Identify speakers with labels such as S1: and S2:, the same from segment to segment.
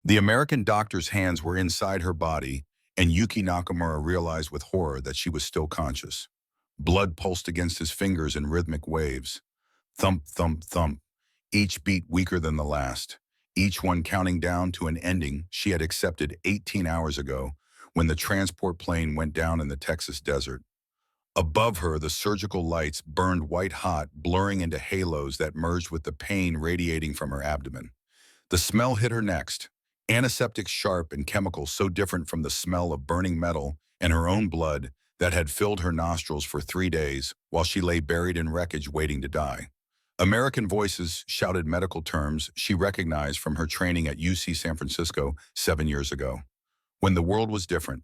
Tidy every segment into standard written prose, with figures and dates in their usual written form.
S1: The American doctor's hands were inside her body, and Yuki Nakamura realized with horror that she was still conscious. Blood pulsed against his fingers in rhythmic waves. Thump, thump, thump, each beat weaker than the last, each one counting down to an ending she had accepted 18 hours ago when the transport plane went down in the Texas desert. Above her, the surgical lights burned white hot, blurring into halos that merged with the pain radiating from her abdomen. The smell hit her next, antiseptic sharp and chemical so different from the smell of burning metal and her own blood that had filled her nostrils for 3 days while she lay buried in wreckage waiting to die. American voices shouted medical terms she recognized from her training at UC San Francisco 7 years ago, when the world was different,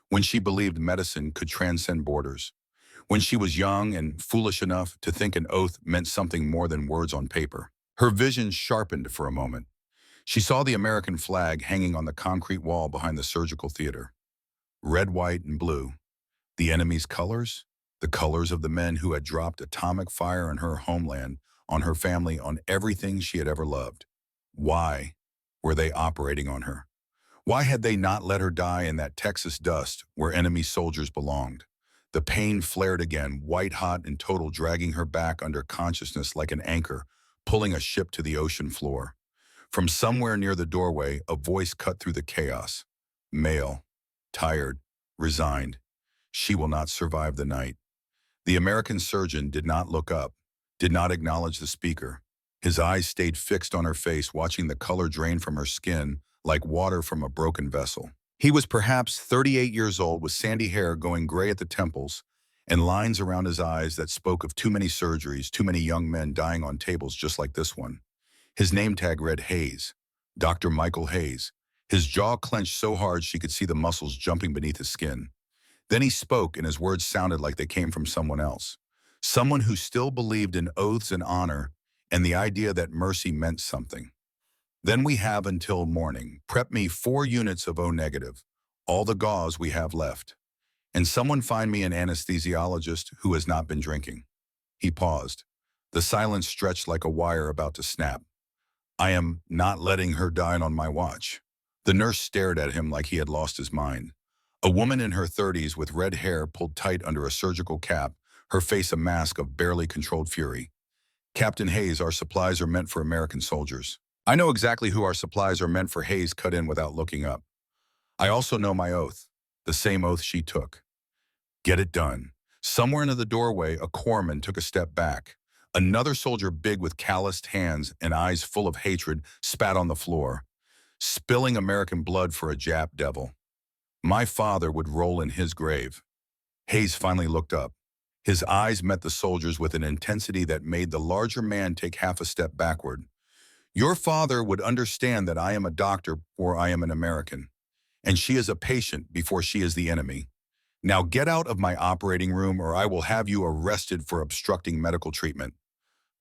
S1: when she believed medicine could transcend borders, when she was young and foolish enough to think an oath meant something more than words on paper. Her vision sharpened for a moment. She saw the American flag hanging on the concrete wall behind the surgical theater. Red, white, and blue. The enemy's colors? The colors of the men who had dropped atomic fire on her homeland, on her family, on everything she had ever loved. Why were they operating on her? Why had they not let her die in that Texas dust where enemy soldiers belonged? The pain flared again, white hot and total, dragging her back under consciousness like an anchor, pulling a ship to the ocean floor. From somewhere near the doorway, a voice cut through the chaos. Male, tired, resigned. She will not survive the night. The American surgeon did not look up, did not acknowledge the speaker. His eyes stayed fixed on her face, watching the color drain from her skin like water from a broken vessel. He was perhaps 38 years old, with sandy hair going gray at the temples and lines around his eyes that spoke of too many surgeries, too many young men dying on tables just like this one. His name tag read Hayes, Dr. Michael Hayes. His jaw clenched so hard she could see the muscles jumping beneath his skin. Then he spoke, and his words sounded like they came from someone else. Someone who still believed in oaths and honor and the idea that mercy meant something. Then we have until morning. Prep me 4 units of O negative, all the gauze we have left. And someone find me an anesthesiologist who has not been drinking. He paused. The silence stretched like a wire about to snap. I am not letting her die on my watch. The nurse stared at him like he had lost his mind. A woman in her 30s with red hair pulled tight under a surgical cap, her face a mask of barely controlled fury. Captain Hayes, our supplies are meant for American soldiers. I know exactly who our supplies are meant for. Hayes cut in without looking up. I also know my oath, the same oath she took. Get it done. Somewhere into the doorway, a corpsman took a step back. Another soldier, big with calloused hands and eyes full of hatred, spat on the floor, spilling American blood for a Jap devil. My father would roll in his grave. Hayes finally looked up. His eyes met the soldiers with an intensity that made the larger man take half a step backward. Your father would understand that I am a doctor or I am an American, and she is a patient before she is the enemy. Now get out of my operating room or I will have you arrested for obstructing medical treatment.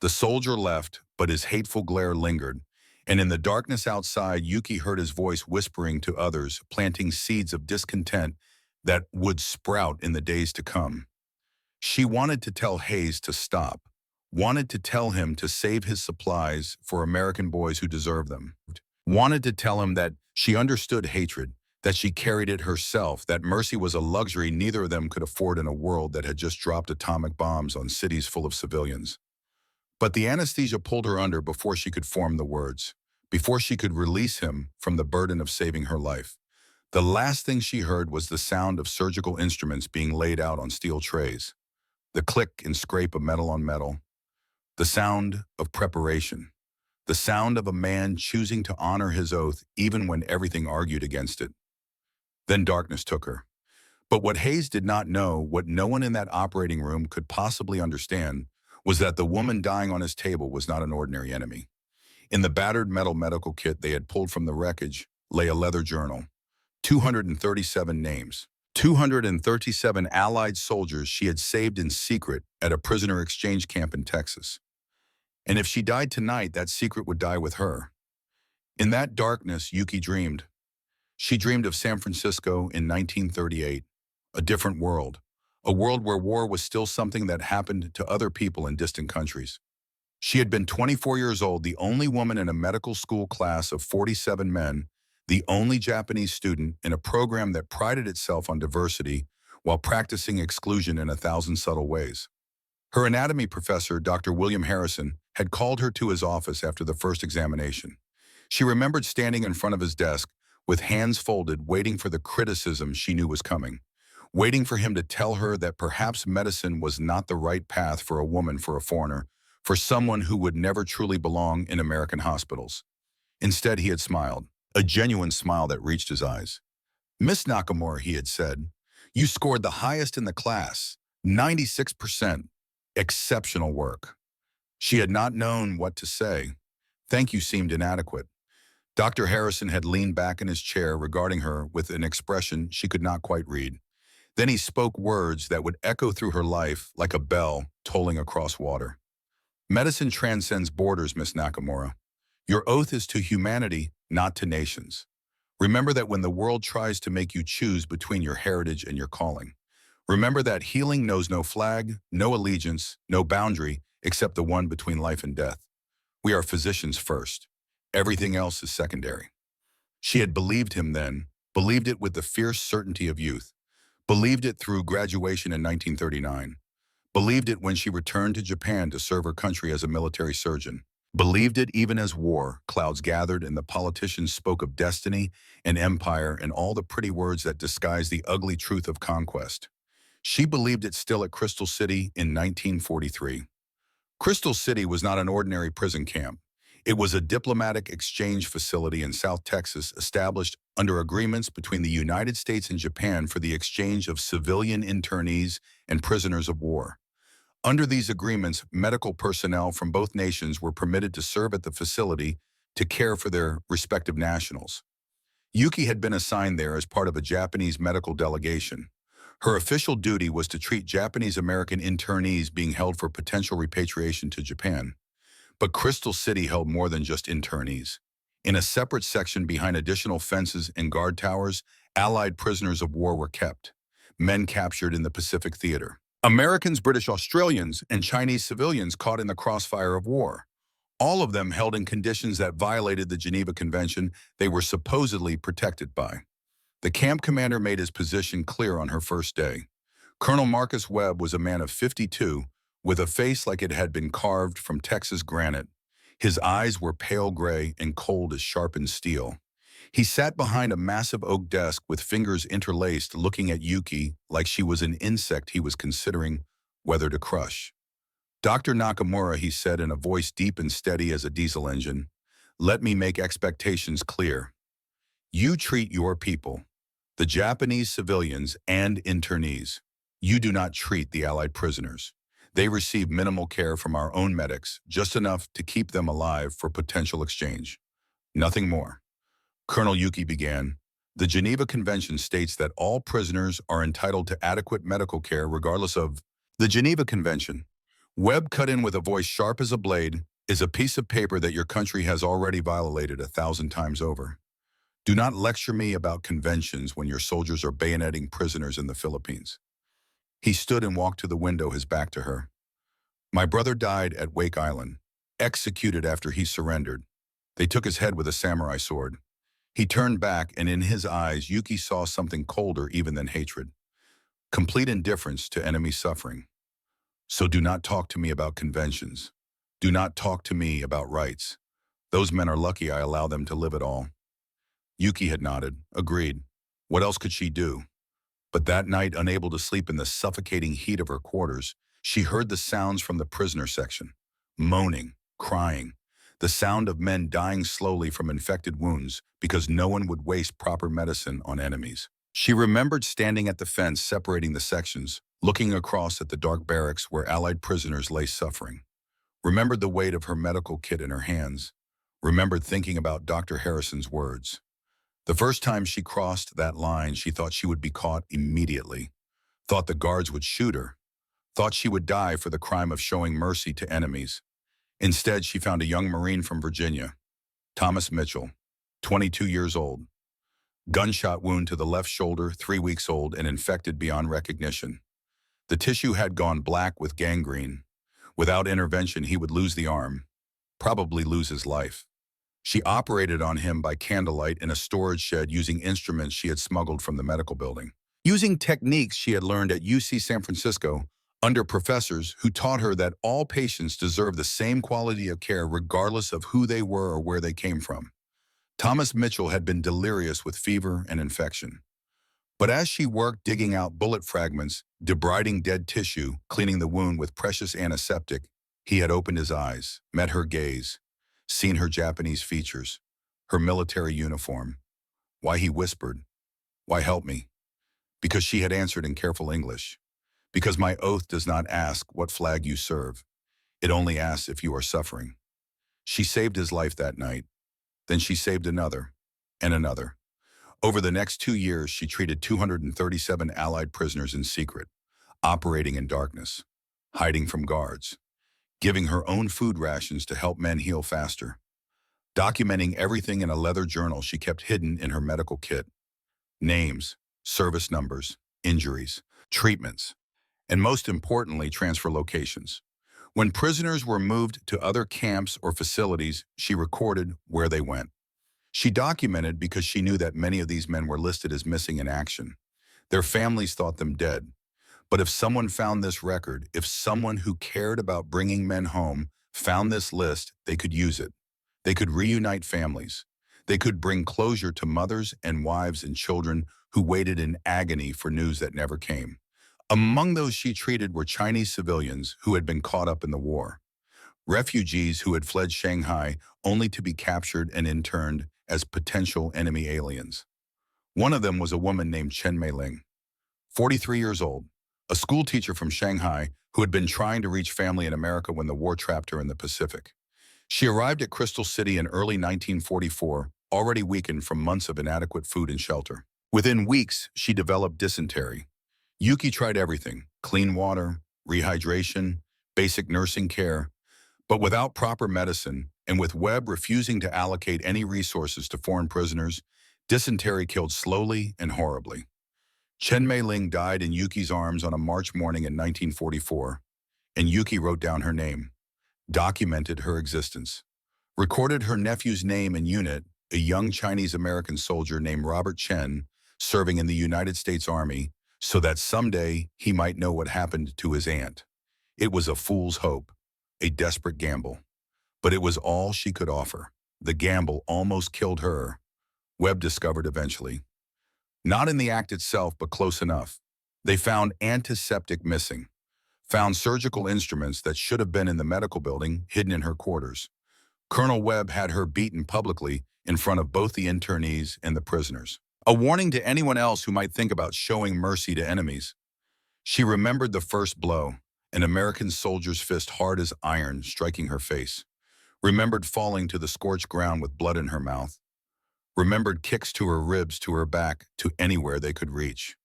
S1: The soldier left, but his hateful glare lingered, and in the darkness outside, Yuki heard his voice whispering to others, planting seeds of discontent that would sprout in the days to come. She wanted to tell Hayes to stop, wanted to tell him to save his supplies for American boys who deserve them, wanted to tell him that she understood hatred, that she carried it herself, that mercy was a luxury neither of them could afford in a world that had just dropped atomic bombs on cities full of civilians. But the anesthesia pulled her under before she could form the words, before she could release him from the burden of saving her life. The last thing she heard was the sound of surgical instruments being laid out on steel trays, the click and scrape of metal on metal, the sound of preparation, the sound of a man choosing to honor his oath even when everything argued against it. Then darkness took her. But what Hayes did not know, what no one in that operating room could possibly understand, was that the woman dying on his table was not an ordinary enemy. In the battered metal medical kit they had pulled from the wreckage lay a leather journal. 237 names. 237 Allied soldiers she had saved in secret at a prisoner exchange camp in Texas. And if she died tonight, that secret would die with her. In that darkness, Yuki dreamed. She dreamed of San Francisco in 1938, a different world, a world where war was still something that happened to other people in distant countries. She had been 24 years old, the only woman in a medical school class of 47 men the only Japanese student in a program that prided itself on diversity while practicing exclusion in 1,000 subtle ways. Her anatomy professor, Dr. William Harrison, had called her to his office after the first examination. She remembered standing in front of his desk with hands folded, waiting for the criticism she knew was coming, waiting for him to tell her that perhaps medicine was not the right path for a woman, for a foreigner, for someone who would never truly belong in American hospitals. Instead, he had smiled, a genuine smile that reached his eyes. "Miss Nakamura," he had said, "you scored the highest in the class, 96%. Exceptional work." She had not known what to say. Thank you seemed inadequate. Dr. Harrison had leaned back in his chair, regarding her with an expression she could not quite read. Then he spoke words that would echo through her life like a bell tolling across water. "Medicine transcends borders, Miss Nakamura. Your oath is to humanity, not to nations. Remember that when the world tries to make you choose between your heritage and your calling. Remember that healing knows no flag, no allegiance, no boundary, except the one between life and death. We are physicians first. Everything else is secondary." She had believed him then, believed it with the fierce certainty of youth, believed it through graduation in 1939, believed it when she returned to Japan to serve her country as a military surgeon, believed it even as war clouds gathered and the politicians spoke of destiny and empire and all the pretty words that disguise the ugly truth of conquest. She believed it still at Crystal City in 1943. Crystal City was not an ordinary prison camp. It was a diplomatic exchange facility in South Texas established under agreements between the United States and Japan for the exchange of civilian internees and prisoners of war. Under these agreements, medical personnel from both nations were permitted to serve at the facility to care for their respective nationals. Yuki had been assigned there as part of a Japanese medical delegation. Her official duty was to treat Japanese-American internees being held for potential repatriation to Japan. But Crystal City held more than just internees. In a separate section behind additional fences and guard towers, Allied prisoners of war were kept, men captured in the Pacific Theater. Americans, British, Australians, and Chinese civilians caught in the crossfire of war. All of them held in conditions that violated the Geneva Convention they were supposedly protected by. The camp commander made his position clear on her first day. Colonel Marcus Webb was a man of 52, with a face like it had been carved from Texas granite. His eyes were pale gray and cold as sharpened steel. He sat behind a massive oak desk with fingers interlaced, looking at Yuki like she was an insect he was considering whether to crush. "Dr. Nakamura," he said in a voice deep and steady as a diesel engine, "let me make expectations clear. You treat your people, the Japanese civilians and internees. You do not treat the Allied prisoners. They receive minimal care from our own medics, just enough to keep them alive for potential exchange. Nothing more." Colonel Yuki began, "The Geneva Convention states that all prisoners are entitled to adequate medical care regardless of the Geneva Convention." Webb cut in with a voice sharp as a blade, "is a piece of paper that your country has already violated 1,000 times over. Do not lecture me about conventions when your soldiers are bayoneting prisoners in the Philippines." He stood and walked to the window, his back to her. "My brother died at Wake Island, executed after he surrendered. They took his head with a samurai sword." He turned back, and in his eyes, Yuki saw something colder even than hatred. Complete indifference to enemy suffering. "So do not talk to me about conventions. Do not talk to me about rights. Those men are lucky I allow them to live at all." Yuki had nodded, agreed. What else could she do? But that night, unable to sleep in the suffocating heat of her quarters, she heard the sounds from the prisoner section. Moaning, crying, the sound of men dying slowly from infected wounds because no one would waste proper medicine on enemies. She remembered standing at the fence separating the sections, looking across at the dark barracks where Allied prisoners lay suffering. Remembered the weight of her medical kit in her hands. Remembered thinking about Dr. Harrison's words. The first time she crossed that line, she thought she would be caught immediately. Thought the guards would shoot her. Thought she would die for the crime of showing mercy to enemies. Instead, she found a young Marine from Virginia, Thomas Mitchell, 22 years old. Gunshot wound to the left shoulder, 3 weeks old, and infected beyond recognition. The tissue had gone black with gangrene. Without intervention, he would lose the arm, probably lose his life. She operated on him by candlelight in a storage shed using instruments she had smuggled from the medical building. Using techniques she had learned at UC San Francisco under professors who taught her that all patients deserve the same quality of care regardless of who they were or where they came from. Thomas Mitchell had been delirious with fever and infection. But as she worked digging out bullet fragments, debriding dead tissue, cleaning the wound with precious antiseptic, he had opened his eyes, met her gaze, seen her Japanese features, her military uniform. Why, he whispered, "Why help me?" Because she had answered in careful English. Because my oath does not ask what flag you serve. It only asks if you are suffering. She saved his life that night. Then she saved another, and another. Over the next 2 years, she treated 237 Allied prisoners in secret, operating in darkness, hiding from guards, giving her own food rations to help men heal faster, documenting everything in a leather journal she kept hidden in her medical kit. Names, service numbers, injuries, treatments, and most importantly, transfer locations. When prisoners were moved to other camps or facilities, she recorded where they went. She documented because she knew that many of these men were listed as missing in action. Their families thought them dead. But if someone found this record, if someone who cared about bringing men home found this list, they could use it. They could reunite families. They could bring closure to mothers and wives and children who waited in agony for news that never came. Among those she treated were Chinese civilians who had been caught up in the war, refugees who had fled Shanghai only to be captured and interned as potential enemy aliens. One of them was a woman named Chen Meiling, 43 years old, a school teacher from Shanghai who had been trying to reach family in America when the war trapped her in the Pacific. She arrived at Crystal City in early 1944, already weakened from months of inadequate food and shelter. Within weeks, she developed dysentery. Yuki tried everything: clean water, rehydration, basic nursing care. But without proper medicine, and with Webb refusing to allocate any resources to foreign prisoners, dysentery killed slowly and horribly. Chen Meiling died in Yuki's arms on a March morning in 1944, and Yuki wrote down her name, documented her existence, recorded her nephew's name and unit, a young Chinese-American soldier named Robert Chen, serving in the United States Army, so that someday he might know what happened to his aunt. It was a fool's hope, a desperate gamble. But it was all she could offer. The gamble almost killed her, Webb discovered eventually. Not in the act itself, but close enough. They found antiseptic missing, found surgical instruments that should have been in the medical building hidden in her quarters. Colonel Webb had her beaten publicly in front of both the internees and the prisoners. A warning to anyone else who might think about showing mercy to enemies. She remembered the first blow, an American soldier's fist hard as iron striking her face. Remembered falling to the scorched ground with blood in her mouth. Remembered kicks to her ribs, to her back, to anywhere they could reach.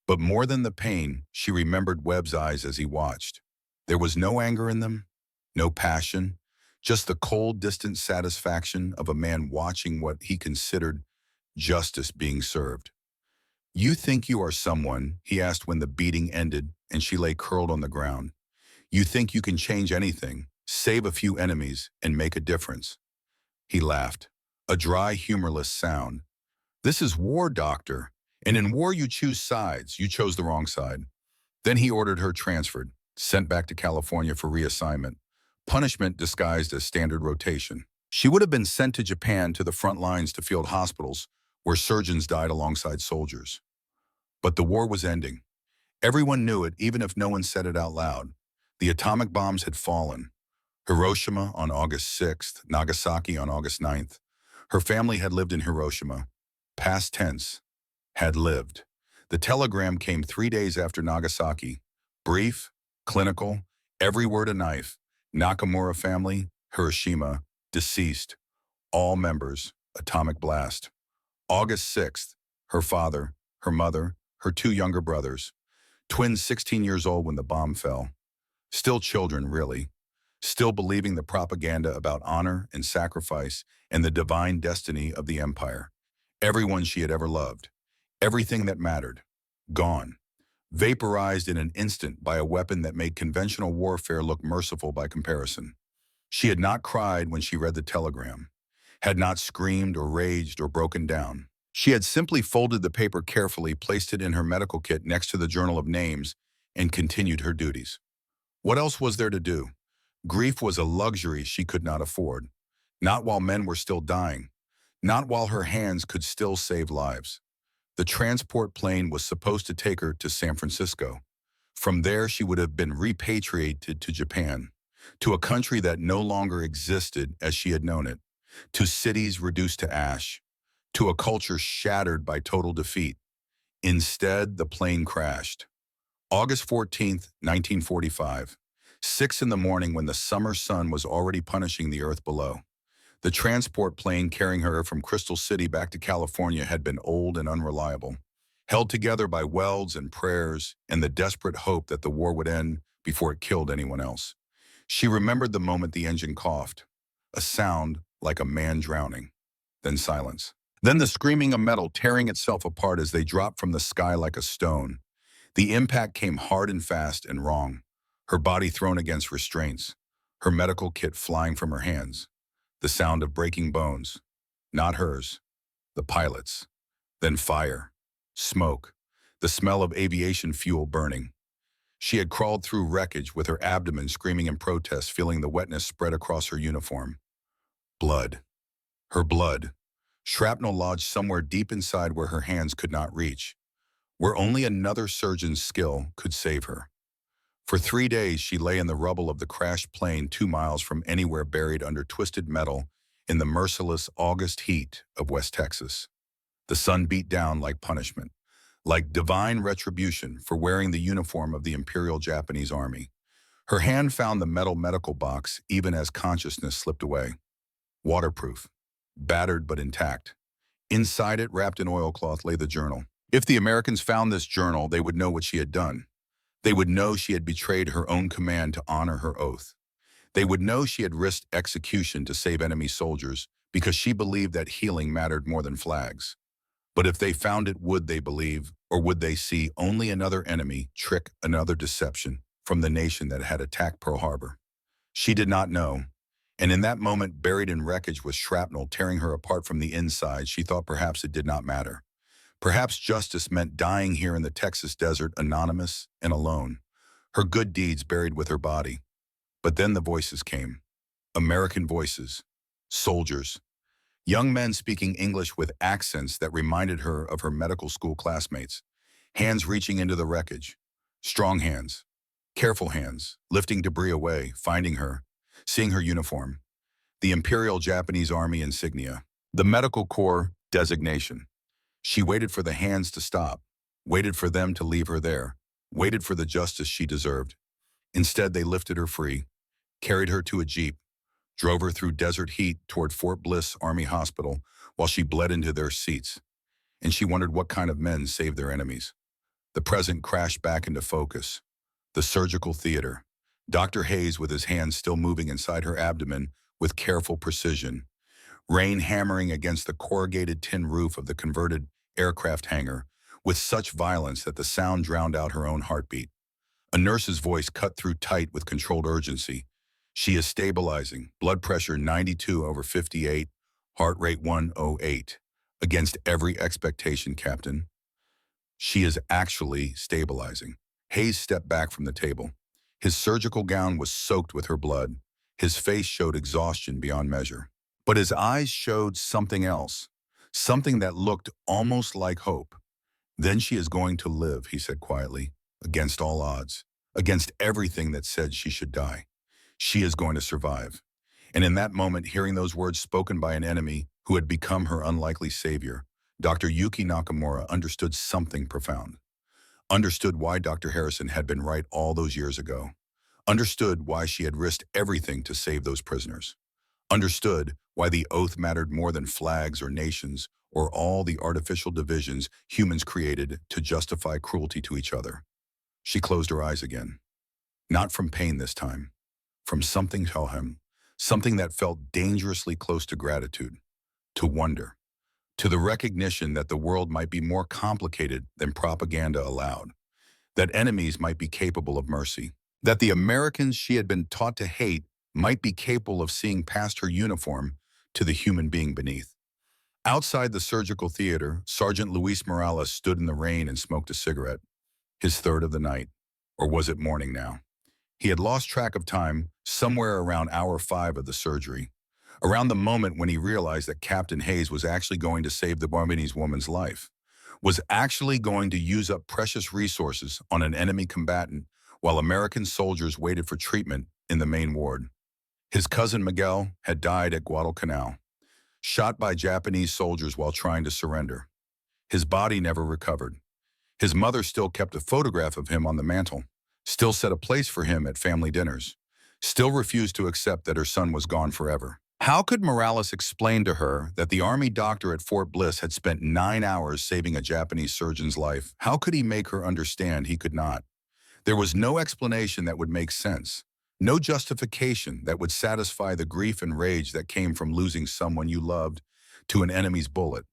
S1: But more than the pain, she remembered Webb's eyes as he watched. There was no anger in them, no passion, just the cold, distant satisfaction of a man watching what he considered justice being served. "You think you are someone?" he asked when the beating ended and she lay curled on the ground. "You think you can change anything, save a few enemies, and make a difference?" He laughed, a dry, humorless sound. "This is war, doctor, and in war you choose sides. You chose the wrong side." Then he ordered her transferred, sent back to California for reassignment, punishment disguised as standard rotation. She would have been sent to Japan, to the front lines, to field hospitals where surgeons died alongside soldiers. But the war was ending. Everyone knew it, even if no one said it out loud. The atomic bombs had fallen. Hiroshima on August 6th, Nagasaki on August 9th. Her family had lived in Hiroshima. Past tense. Had lived. The telegram came 3 days after Nagasaki. Brief, clinical, every word a knife. Nakamura family, Hiroshima, deceased. All members, atomic blast. August 6th, her father, her mother, her 2 younger brothers. Twins 16 years old when the bomb fell. Still children, really. Still believing the propaganda about honor and sacrifice and the divine destiny of the empire. Everyone she had ever loved. Everything that mattered. Gone. Vaporized in an instant by a weapon that made conventional warfare look merciful by comparison. She had not cried when she read the telegram. had not screamed or raged or broken down. She had simply folded the paper carefully, placed it in her medical kit next to the journal of names, and continued her duties. What else was there to do? Grief was a luxury she could not afford. Not while men were still dying. Not while her hands could still save lives. The transport plane was supposed to take her to San Francisco. From there, she would have been repatriated to Japan, to a country that no longer existed as she had known it, to cities reduced to ash, to a culture shattered by total defeat. Instead, the plane crashed. August 14th, 1945, 6 in the morning when the summer sun was already punishing the earth below. The transport plane carrying her from Crystal City back to California had been old and unreliable, held together by welds and prayers and the desperate hope that the war would end before it killed anyone else. She remembered the moment the engine coughed, a sound like a man drowning, then silence. Then the screaming of metal tearing itself apart as they dropped from the sky like a stone. The impact came hard and fast and wrong, her body thrown against restraints, her medical kit flying from her hands. The sound of breaking bones, not hers, the pilot's. Then fire, smoke, the smell of aviation fuel burning. She had crawled through wreckage with her abdomen screaming in protest, feeling the wetness spread across her uniform. Blood. Her blood. Shrapnel lodged somewhere deep inside where her hands could not reach, where only another surgeon's skill could save her. For 3 days, she lay in the rubble of the crashed plane 2 miles from anywhere, buried under twisted metal in the merciless August heat of West Texas. The sun beat down like punishment, like divine retribution for wearing the uniform of the Imperial Japanese Army. Her hand found the metal medical box even as consciousness slipped away. Waterproof, battered but intact. Inside it, wrapped in oilcloth, lay the journal. If the Americans found this journal, they would know what she had done. They would know she had betrayed her own command to honor her oath. They would know she had risked execution to save enemy soldiers because she believed that healing mattered more than flags. But if they found it, would they believe, or would they see only another enemy, trick, another deception from the nation that had attacked Pearl Harbor? She did not know. And in that moment, buried in wreckage with shrapnel tearing her apart from the inside, she thought perhaps it did not matter. Perhaps justice meant dying here in the Texas desert, anonymous and alone, her good deeds buried with her body. But then the voices came. American voices. Soldiers. Young men speaking English with accents that reminded her of her medical school classmates. Hands reaching into the wreckage. Strong hands. Careful hands, lifting debris away, finding her, seeing her uniform. The Imperial Japanese Army insignia. The Medical Corps designation. She waited for the hands to stop, waited for them to leave her there, waited for the justice she deserved. Instead, they lifted her free, carried her to a jeep, drove her through desert heat toward Fort Bliss Army Hospital while she bled into their seats. And she wondered what kind of men saved their enemies. The present crashed back into focus. The surgical theater. Dr. Hayes with his hands still moving inside her abdomen with careful precision. Rain hammering against the corrugated tin roof of the converted aircraft hangar with such violence that the sound drowned out her own heartbeat. A nurse's voice cut through tight with controlled urgency. She is stabilizing. Blood pressure 92/58, heart rate 108. Against every expectation, Captain. She is actually stabilizing. Hayes stepped back from the table. His surgical gown was soaked with her blood. His face showed exhaustion beyond measure. But his eyes showed something else, something that looked almost like hope. Then she is going to live, he said quietly, against all odds, against everything that said she should die. She is going to survive. And in that moment, hearing those words spoken by an enemy who had become her unlikely savior, Dr. Yuki Nakamura understood something profound. Understood why Dr. Harrison had been right all those years ago. Understood why she had risked everything to save those prisoners. Understood why the oath mattered more than flags or nations or all the artificial divisions humans created to justify cruelty to each other. She closed her eyes again. Not from pain this time. From something, tell him, something that felt dangerously close to gratitude, to wonder, to the recognition that the world might be more complicated than propaganda allowed, that enemies might be capable of mercy, that the Americans she had been taught to hate might be capable of seeing past her uniform to the human being beneath. Outside the surgical theater, Sergeant Luis Morales stood in the rain and smoked a cigarette, his third of the night. Or was it morning now? He had lost track of time somewhere around hour 5 of the surgery, around the moment when he realized that Captain Hayes was actually going to save the Burmese woman's life, was actually going to use up precious resources on an enemy combatant while American soldiers waited for treatment in the main ward. His cousin Miguel had died at Guadalcanal, shot by Japanese soldiers while trying to surrender. His body never recovered. His mother still kept a photograph of him on the mantle, still set a place for him at family dinners, still refused to accept that her son was gone forever. How could Morales explain to her that the Army doctor at Fort Bliss had spent 9 hours saving a Japanese surgeon's life? How could he make her understand he could not? There was no explanation that would make sense, no justification that would satisfy the grief and rage that came from losing someone you loved to an enemy's bullet.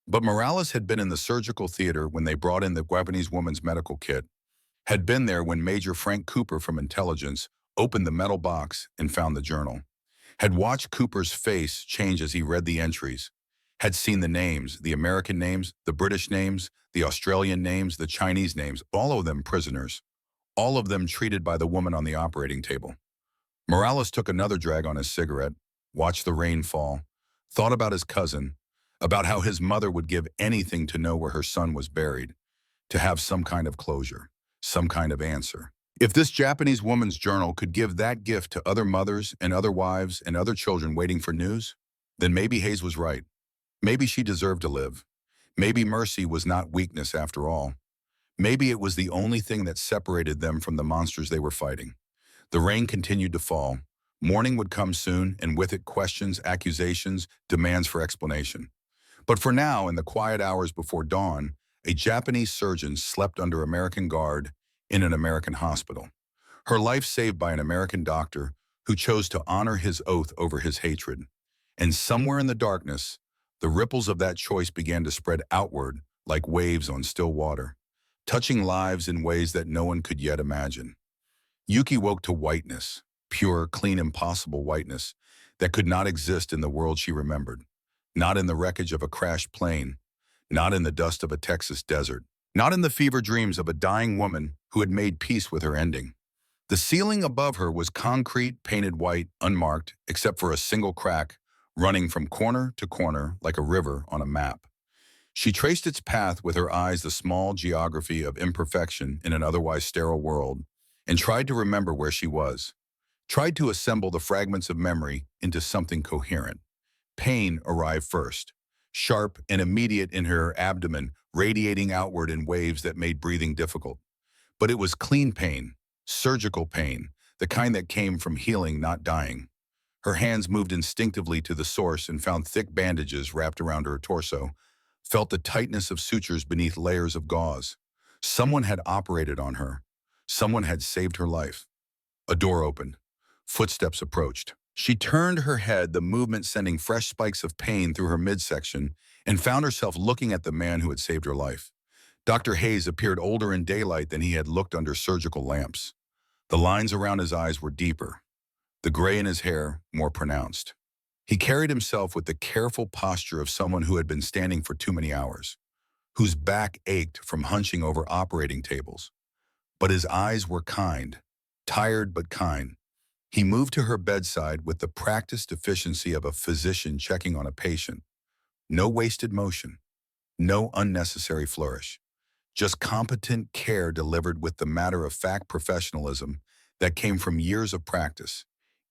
S1: But Morales had been in the surgical theater when they brought in the Japanese woman's medical kit, had been there when Major Frank Cooper from Intelligence opened the metal box and found the journal, had watched Cooper's face change as he read the entries, had seen the names, the American names, the British names, the Australian names, the Chinese names, all of them prisoners, all of them treated by the woman on the operating table. Morales took another drag on his cigarette, watched the rain fall, thought about his cousin, about how his mother would give anything to know where her son was buried, to have some kind of closure, some kind of answer. If this Japanese woman's journal could give that gift to other mothers and other wives and other children waiting for news, then maybe Hayes was right. Maybe she deserved to live. Maybe mercy was not weakness after all. Maybe it was the only thing that separated them from the monsters they were fighting. The rain continued to fall. Morning would come soon, and with it questions, accusations, demands for explanation. But for now, in the quiet hours before dawn, a Japanese surgeon slept under American guard in an American hospital. Her life saved by an American doctor who chose to honor his oath over his hatred. And somewhere in the darkness, the ripples of that choice began to spread outward like waves on still water, touching lives in ways that no one could yet imagine. Yuki woke to whiteness, pure, clean, impossible whiteness that could not exist in the world she remembered. Not in the wreckage of a crashed plane, not in the dust of a Texas desert, not in the fever dreams of a dying woman who had made peace with her ending. The ceiling above her was concrete, painted white, unmarked, except for a single crack, running from corner to corner like a river on a map. She traced its path with her eyes, the small geography of imperfection in an otherwise sterile world, and tried to remember where she was, tried to assemble the fragments of memory into something coherent. Pain arrived first, sharp and immediate in her abdomen, radiating outward in waves that made breathing difficult. But it was clean pain, surgical pain, the kind that came from healing, not dying. Her hands moved instinctively to the source and found thick bandages wrapped around her torso, felt the tightness of sutures beneath layers of gauze. Someone had operated on her. Someone had saved her life. A door opened. Footsteps approached. She turned her head, the movement sending fresh spikes of pain through her midsection, and found herself looking at the man who had saved her life. Dr. Hayes appeared older in daylight than he had looked under surgical lamps. The lines around his eyes were deeper, the gray in his hair more pronounced. He carried himself with the careful posture of someone who had been standing for too many hours, whose back ached from hunching over operating tables. But his eyes were kind, tired but kind. He moved to her bedside with the practiced efficiency of a physician checking on a patient. No wasted motion, no unnecessary flourish, just competent care delivered with the matter-of-fact professionalism that came from years of practice.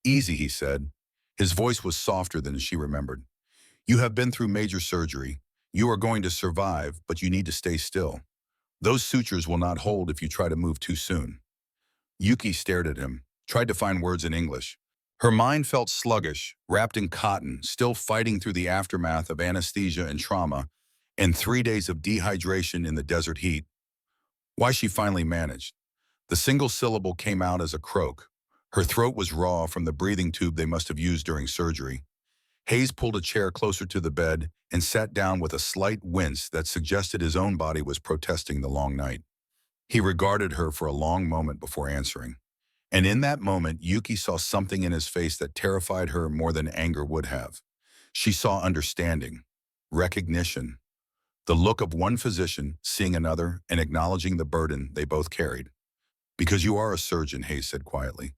S1: Easy, he said. His voice was softer than she remembered. You have been through major surgery. You are going to survive, but you need to stay still. Those sutures will not hold if you try to move too soon. Yuki stared at him, tried to find words in English. Her mind felt sluggish, wrapped in cotton, still fighting through the aftermath of anesthesia and trauma, and 3 days of dehydration in the desert heat. Why she finally managed. The single syllable came out as a croak. Her throat was raw from the breathing tube they must have used during surgery. Hayes pulled a chair closer to the bed and sat down with a slight wince that suggested his own body was protesting the long night. He regarded her for a long moment before answering. And in that moment, Yuki saw something in his face that terrified her more than anger would have. She saw understanding, recognition, the look of one physician seeing another and acknowledging the burden they both carried. Because you are a surgeon, Hayes said quietly,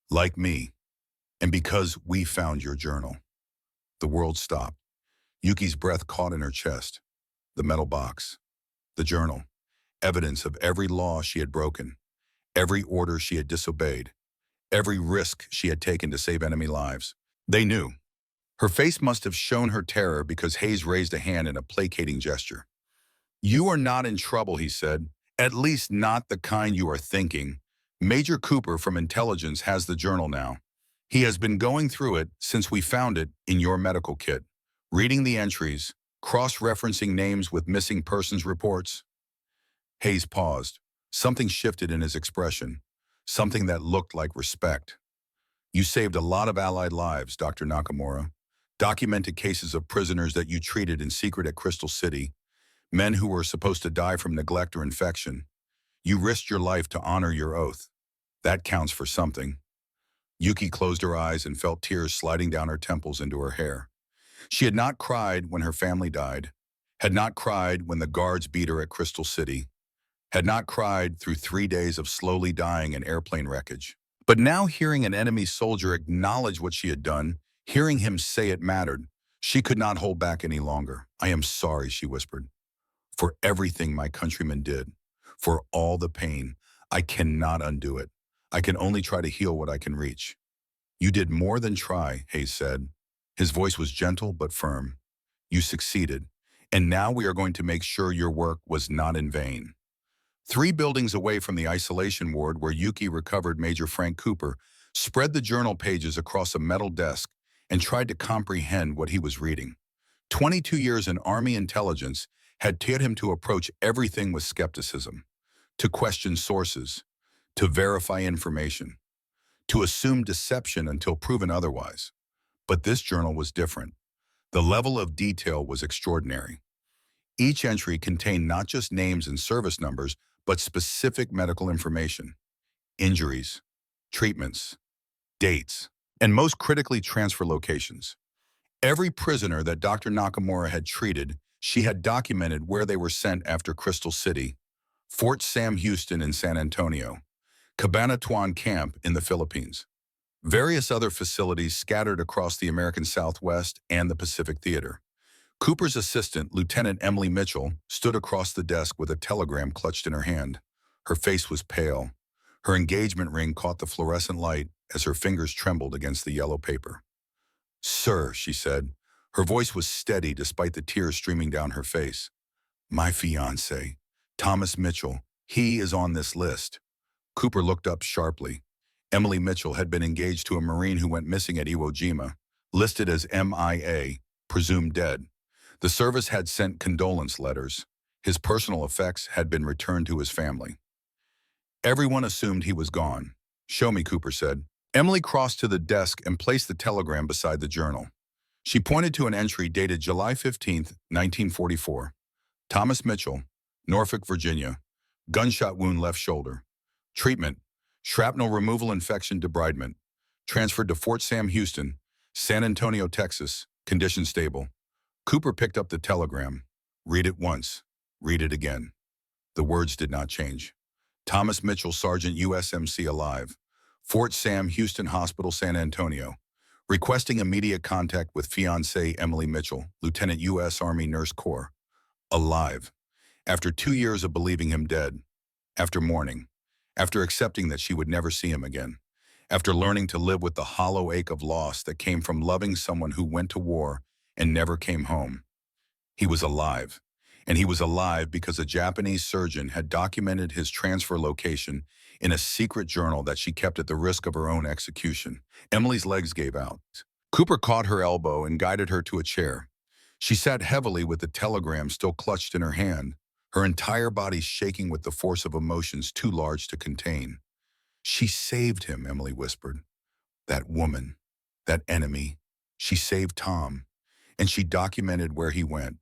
S1: like me, and because we found your journal. The world stopped. Yuki's breath caught in her chest. The metal box, the journal, evidence of every law she had broken, every order she had disobeyed, every risk she had taken to save enemy lives. They knew. Her face must have shown her terror because Hayes raised a hand in a placating gesture. You are not in trouble, he said. At least not the kind you are thinking. Major Cooper from Intelligence has the journal now. He has been going through it since we found it in your medical kit, reading the entries, cross-referencing names with missing persons reports. Hayes paused. Something shifted in his expression, something that looked like respect. You saved a lot of Allied lives, Dr. Nakamura. Documented cases of prisoners that you treated in secret at Crystal City, men who were supposed to die from neglect or infection. You risked your life to honor your oath. That counts for something. Yuki closed her eyes and felt tears sliding down her temples into her hair. She had not cried when her family died, had not cried when the guards beat her at Crystal City, had not cried through 3 days of slowly dying in airplane wreckage. But now hearing an enemy soldier acknowledge what she had done, hearing him say it mattered, she could not hold back any longer. I am sorry, she whispered, for everything my countrymen did, for all the pain. I cannot undo it. I can only try to heal what I can reach. You did more than try, Hayes said. His voice was gentle but firm. You succeeded, and now we are going to make sure your work was not in vain. 3 buildings away from the isolation ward where Yuki recovered Major Frank Cooper, spread the journal pages across a metal desk and tried to comprehend what he was reading. 22 years in Army intelligence had taught him to approach everything with skepticism, to question sources, to verify information, to assume deception until proven otherwise. But this journal was different. The level of detail was extraordinary. Each entry contained not just names and service numbers, but specific medical information, injuries, treatments, dates, and most critically, transfer locations. Every prisoner that Dr. Nakamura had treated, she had documented where they were sent after Crystal City, Fort Sam Houston in San Antonio, Cabanatuan Camp in the Philippines, various other facilities scattered across the American Southwest and the Pacific Theater. Cooper's assistant, Lieutenant Emily Mitchell, stood across the desk with a telegram clutched in her hand. Her face was pale. Her engagement ring caught the fluorescent light as her fingers trembled against the yellow paper. Sir, she said. Her voice was steady despite the tears streaming down her face. My fiancé, Thomas Mitchell, he is on this list. Cooper looked up sharply. Emily Mitchell had been engaged to a Marine who went missing at Iwo Jima, listed as MIA, presumed dead. The service had sent condolence letters. His personal effects had been returned to his family. Everyone assumed he was gone. Show me, Cooper said. Emily crossed to the desk and placed the telegram beside the journal. She pointed to an entry dated July 15, 1944. Thomas Mitchell, Norfolk, Virginia. Gunshot wound left shoulder. Treatment, shrapnel removal infection debridement. Transferred to Fort Sam Houston, San Antonio, Texas. Condition stable. Cooper picked up the telegram. Read it once. Read it again. The words did not change. Thomas Mitchell, Sergeant USMC alive. Fort Sam Houston Hospital, San Antonio. Requesting immediate contact with fiancée Emily Mitchell, Lieutenant U.S. Army Nurse Corps. Alive. After 2 years of believing him dead. After mourning. After accepting that she would never see him again. After learning to live with the hollow ache of loss that came from loving someone who went to war and never came home. He was alive. And he was alive because a Japanese surgeon had documented his transfer location in a secret journal that she kept at the risk of her own execution. Emily's legs gave out. Cooper caught her elbow and guided her to a chair. She sat heavily with the telegram still clutched in her hand, her entire body shaking with the force of emotions too large to contain. She saved him, Emily whispered. That woman, that enemy, she saved Tom, and she documented where he went.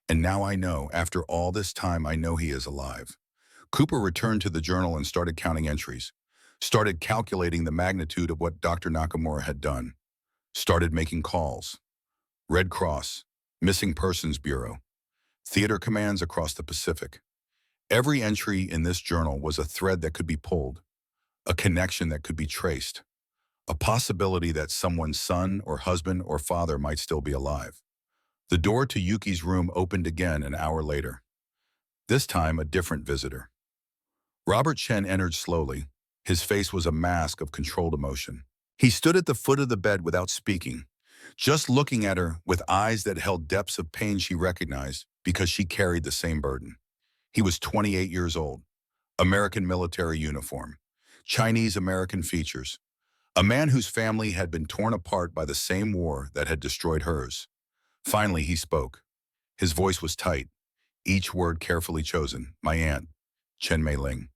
S1: And now I know, after all this time, I know he is alive. Cooper returned to the journal and started counting entries, started calculating the magnitude of what Dr. Nakamura had done, started making calls. Red Cross, Missing Persons Bureau, theater commands across the Pacific. Every entry in this journal was a thread that could be pulled, a connection that could be traced, a possibility that someone's son or husband or father might still be alive. The door to Yuki's room opened again an hour later. This time, a different visitor. Robert Chen entered slowly. His face was a mask of controlled emotion. He stood at the foot of the bed without speaking, just looking at her with eyes that held depths of pain she recognized because she carried the same burden. He was 28 years old, American military uniform, Chinese-American features, a man whose family had been torn apart by the same war that had destroyed hers. Finally, he spoke. His voice was tight, each word carefully chosen. My aunt, Chen Mei-ling.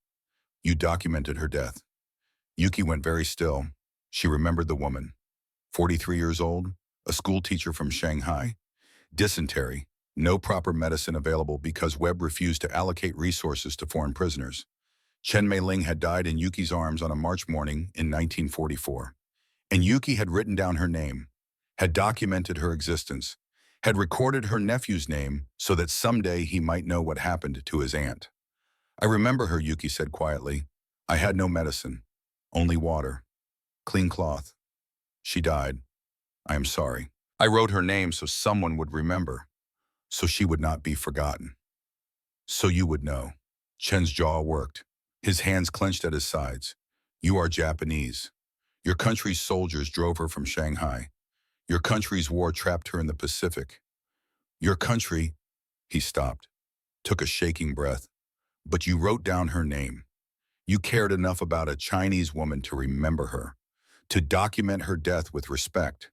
S1: You documented her death. Yuki went very still. She remembered the woman. 43 years old, a school teacher from Shanghai. Dysentery, no proper medicine available because Webb refused to allocate resources to foreign prisoners. Chen Mei-ling had died in Yuki's arms on a March morning in 1944. And Yuki had written down her name, had documented her existence, had recorded her nephew's name so that someday he might know what happened to his aunt. I remember her, Yuki said quietly. I had no medicine, only water, clean cloth. She died. I am sorry. I wrote her name so someone would remember, so she would not be forgotten. So you would know. Chen's jaw worked. His hands clenched at his sides. You are Japanese. Your country's soldiers drove her from Shanghai. Your country's war trapped her in the Pacific. Your country, he stopped, took a shaking breath. But you wrote down her name. You cared enough about a Chinese woman to remember her, to document her death with respect,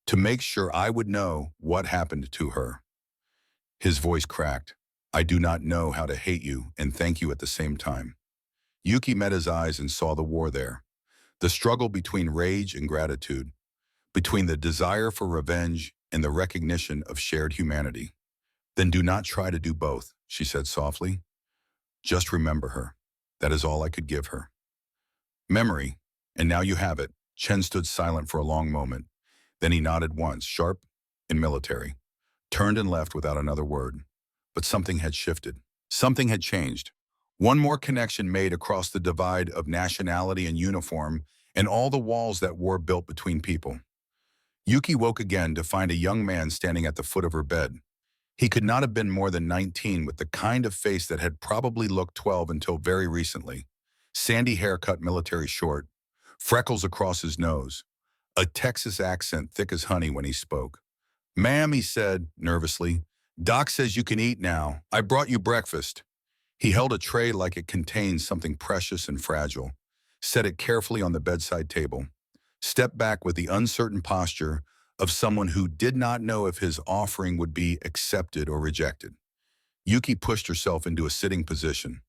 S1: to make sure I would know what happened to her. His voice cracked. I do not know how to hate you and thank you at the same time. Yuki met his eyes and saw the war there, the struggle between rage and gratitude, between the desire for revenge and the recognition of shared humanity. Then do not try to do both, she said softly. Just remember her. That is all I could give her. Memory, and now you have it. Chen stood silent for a long moment. Then he nodded once, sharp and military, turned and left without another word. But something had shifted. Something had changed. One more connection made across the divide of nationality and uniform and all the walls that war built between people. Yuki woke again to find a young man standing at the foot of her bed. He could not have been more than 19 with the kind of face that had probably looked 12 until very recently. Sandy haircut, military short, freckles across his nose, a Texas accent thick as honey when he spoke. Ma'am, he said nervously, Doc says you can eat now. I brought you breakfast. He held a tray like it contained something precious and fragile, set it carefully on the bedside table, stepped back with the uncertain posture of someone who did not know if his offering would be accepted or rejected. Yuki pushed herself into a sitting position.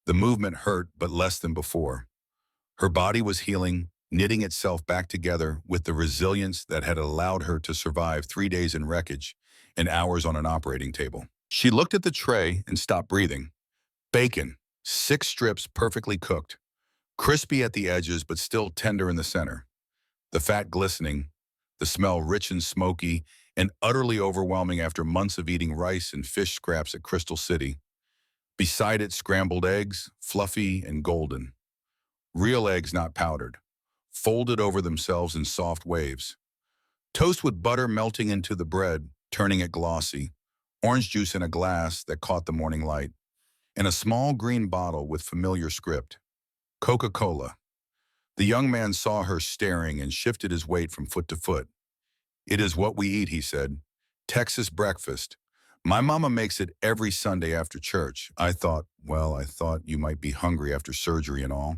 S1: The movement hurt, but less than before. Her body was healing, knitting itself back together with the resilience that had allowed her to survive 3 days in wreckage and hours on an operating table. She looked at the tray and stopped breathing. Bacon, 6 strips perfectly cooked, crispy at the edges but still tender in the center. The fat glistening, the smell rich and smoky and utterly overwhelming after months of eating rice and fish scraps at Crystal City. Beside it, scrambled eggs, fluffy and golden. Real eggs not powdered, folded over themselves in soft waves. Toast with butter melting into the bread, turning it glossy. Orange juice in a glass that caught the morning light. And a small green bottle with familiar script. Coca-Cola. The young man saw her staring and shifted his weight from foot to foot. It is what we eat, he said. Texas breakfast. My mama makes it every Sunday after church. I thought you might be hungry after surgery and all.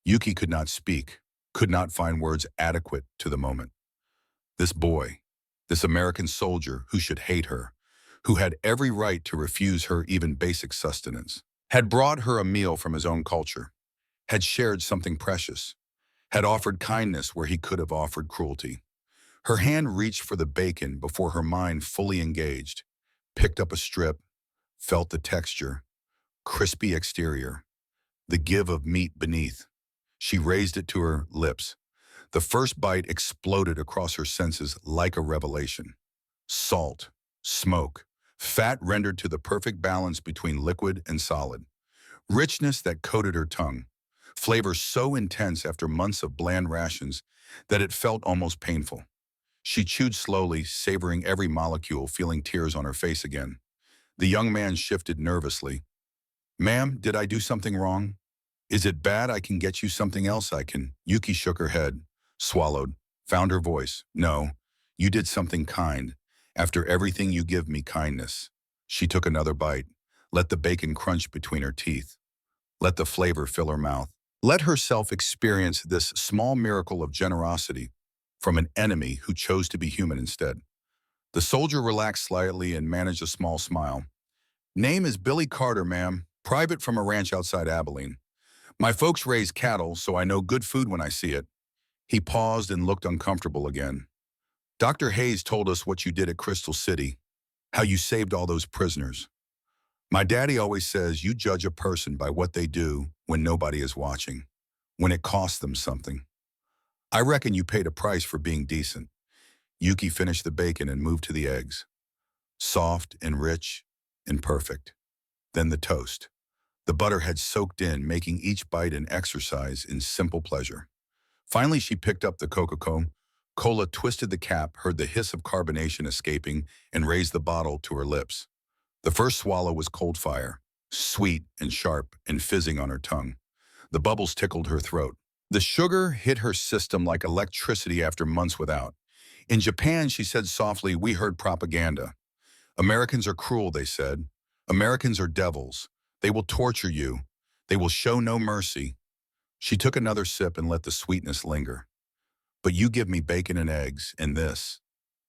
S1: Yuki could not speak, could not find words adequate to the moment. This boy, this American soldier who should hate her, who had every right to refuse her even basic sustenance, had brought her a meal from his own culture, had shared something precious, had offered kindness where he could have offered cruelty. Her hand reached for the bacon before her mind fully engaged, picked up a strip, felt the texture, crispy exterior, the give of meat beneath. She raised it to her lips. The first bite exploded across her senses like a revelation. Salt, smoke, fat rendered to the perfect balance between liquid and solid. Richness that coated her tongue. Flavor so intense after months of bland rations that it felt almost painful. She chewed slowly, savoring every molecule, feeling tears on her face again. The young man shifted nervously. "Ma'am, did I do something wrong? Is it bad I can get you something else I can?" Yuki shook her head, swallowed, found her voice. "No, you did something kind. After everything you give me kindness." She took another bite. Let the bacon crunch between her teeth. Let the flavor fill her mouth. Let herself experience this small miracle of generosity from an enemy who chose to be human instead. The soldier relaxed slightly and managed a small smile. "Name is Billy Carter, ma'am. Private from a ranch outside Abilene. My folks raise cattle, so I know good food when I see it." He paused and looked uncomfortable again. "Dr. Hayes told us what you did at Crystal City, how you saved all those prisoners. My daddy always says you judge a person by what they do when nobody is watching, when it costs them something. I reckon you paid a price for being decent." Yuki finished the bacon and moved to the eggs. Soft and rich and perfect. Then the toast. The butter had soaked in, making each bite an exercise in simple pleasure. Finally, she picked up the Coca-Cola, twisted the cap, heard the hiss of carbonation escaping, and raised the bottle to her lips. The first swallow was cold fire, sweet and sharp and fizzing on her tongue. The bubbles tickled her throat. The sugar hit her system like electricity after months without. In Japan, she said softly, "We heard propaganda. Americans are cruel," they said. "Americans are devils. They will torture you. They will show no mercy." She took another sip and let the sweetness linger. "But you give me bacon and eggs, and this,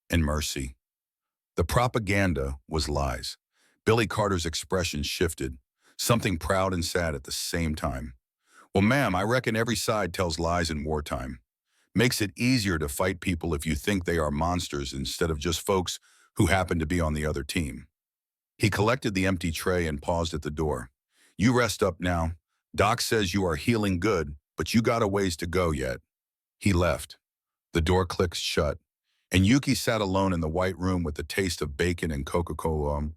S1: and mercy." The propaganda was lies. Billy Carter's expression shifted, something proud and sad at the same time. "Well, ma'am, I reckon every side tells lies in wartime. Makes it easier to fight people if you think they are monsters instead of just folks who happen to be on the other team." He collected the empty tray and paused at the door. "You rest up now. Doc says you are healing good, but you got a ways to go yet." He left. The door clicked shut, and Yuki sat alone in the white room with the taste of bacon and Coca-Cola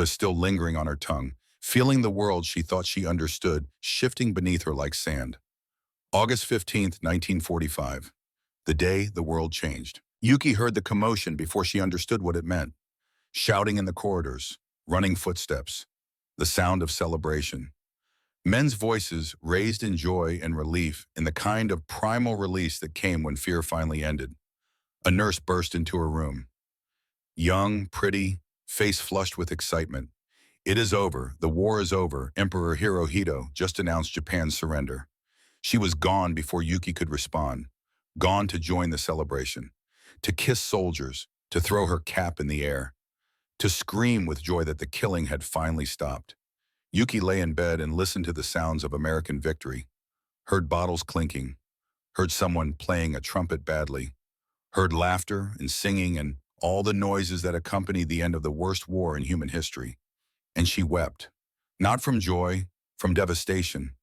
S1: still lingering on her tongue, feeling the world she thought she understood shifting beneath her like sand. August 15th, 1945. The day the world changed. Yuki heard the commotion before she understood what it meant. Shouting in the corridors, running footsteps, the sound of celebration. Men's voices raised in joy and relief in the kind of primal release that came when fear finally ended. A nurse burst into her room. Young, pretty, face flushed with excitement. "It is over. The war is over. Emperor Hirohito just announced Japan's surrender." She was gone before Yuki could respond. Gone to join the celebration. To kiss soldiers. To throw her cap in the air. To scream with joy that the killing had finally stopped. Yuki lay in bed and listened to the sounds of American victory. Heard bottles clinking. Heard someone playing a trumpet badly. Heard laughter and singing and all the noises that accompanied the end of the worst war in human history. And she wept. Not from joy, from devastation.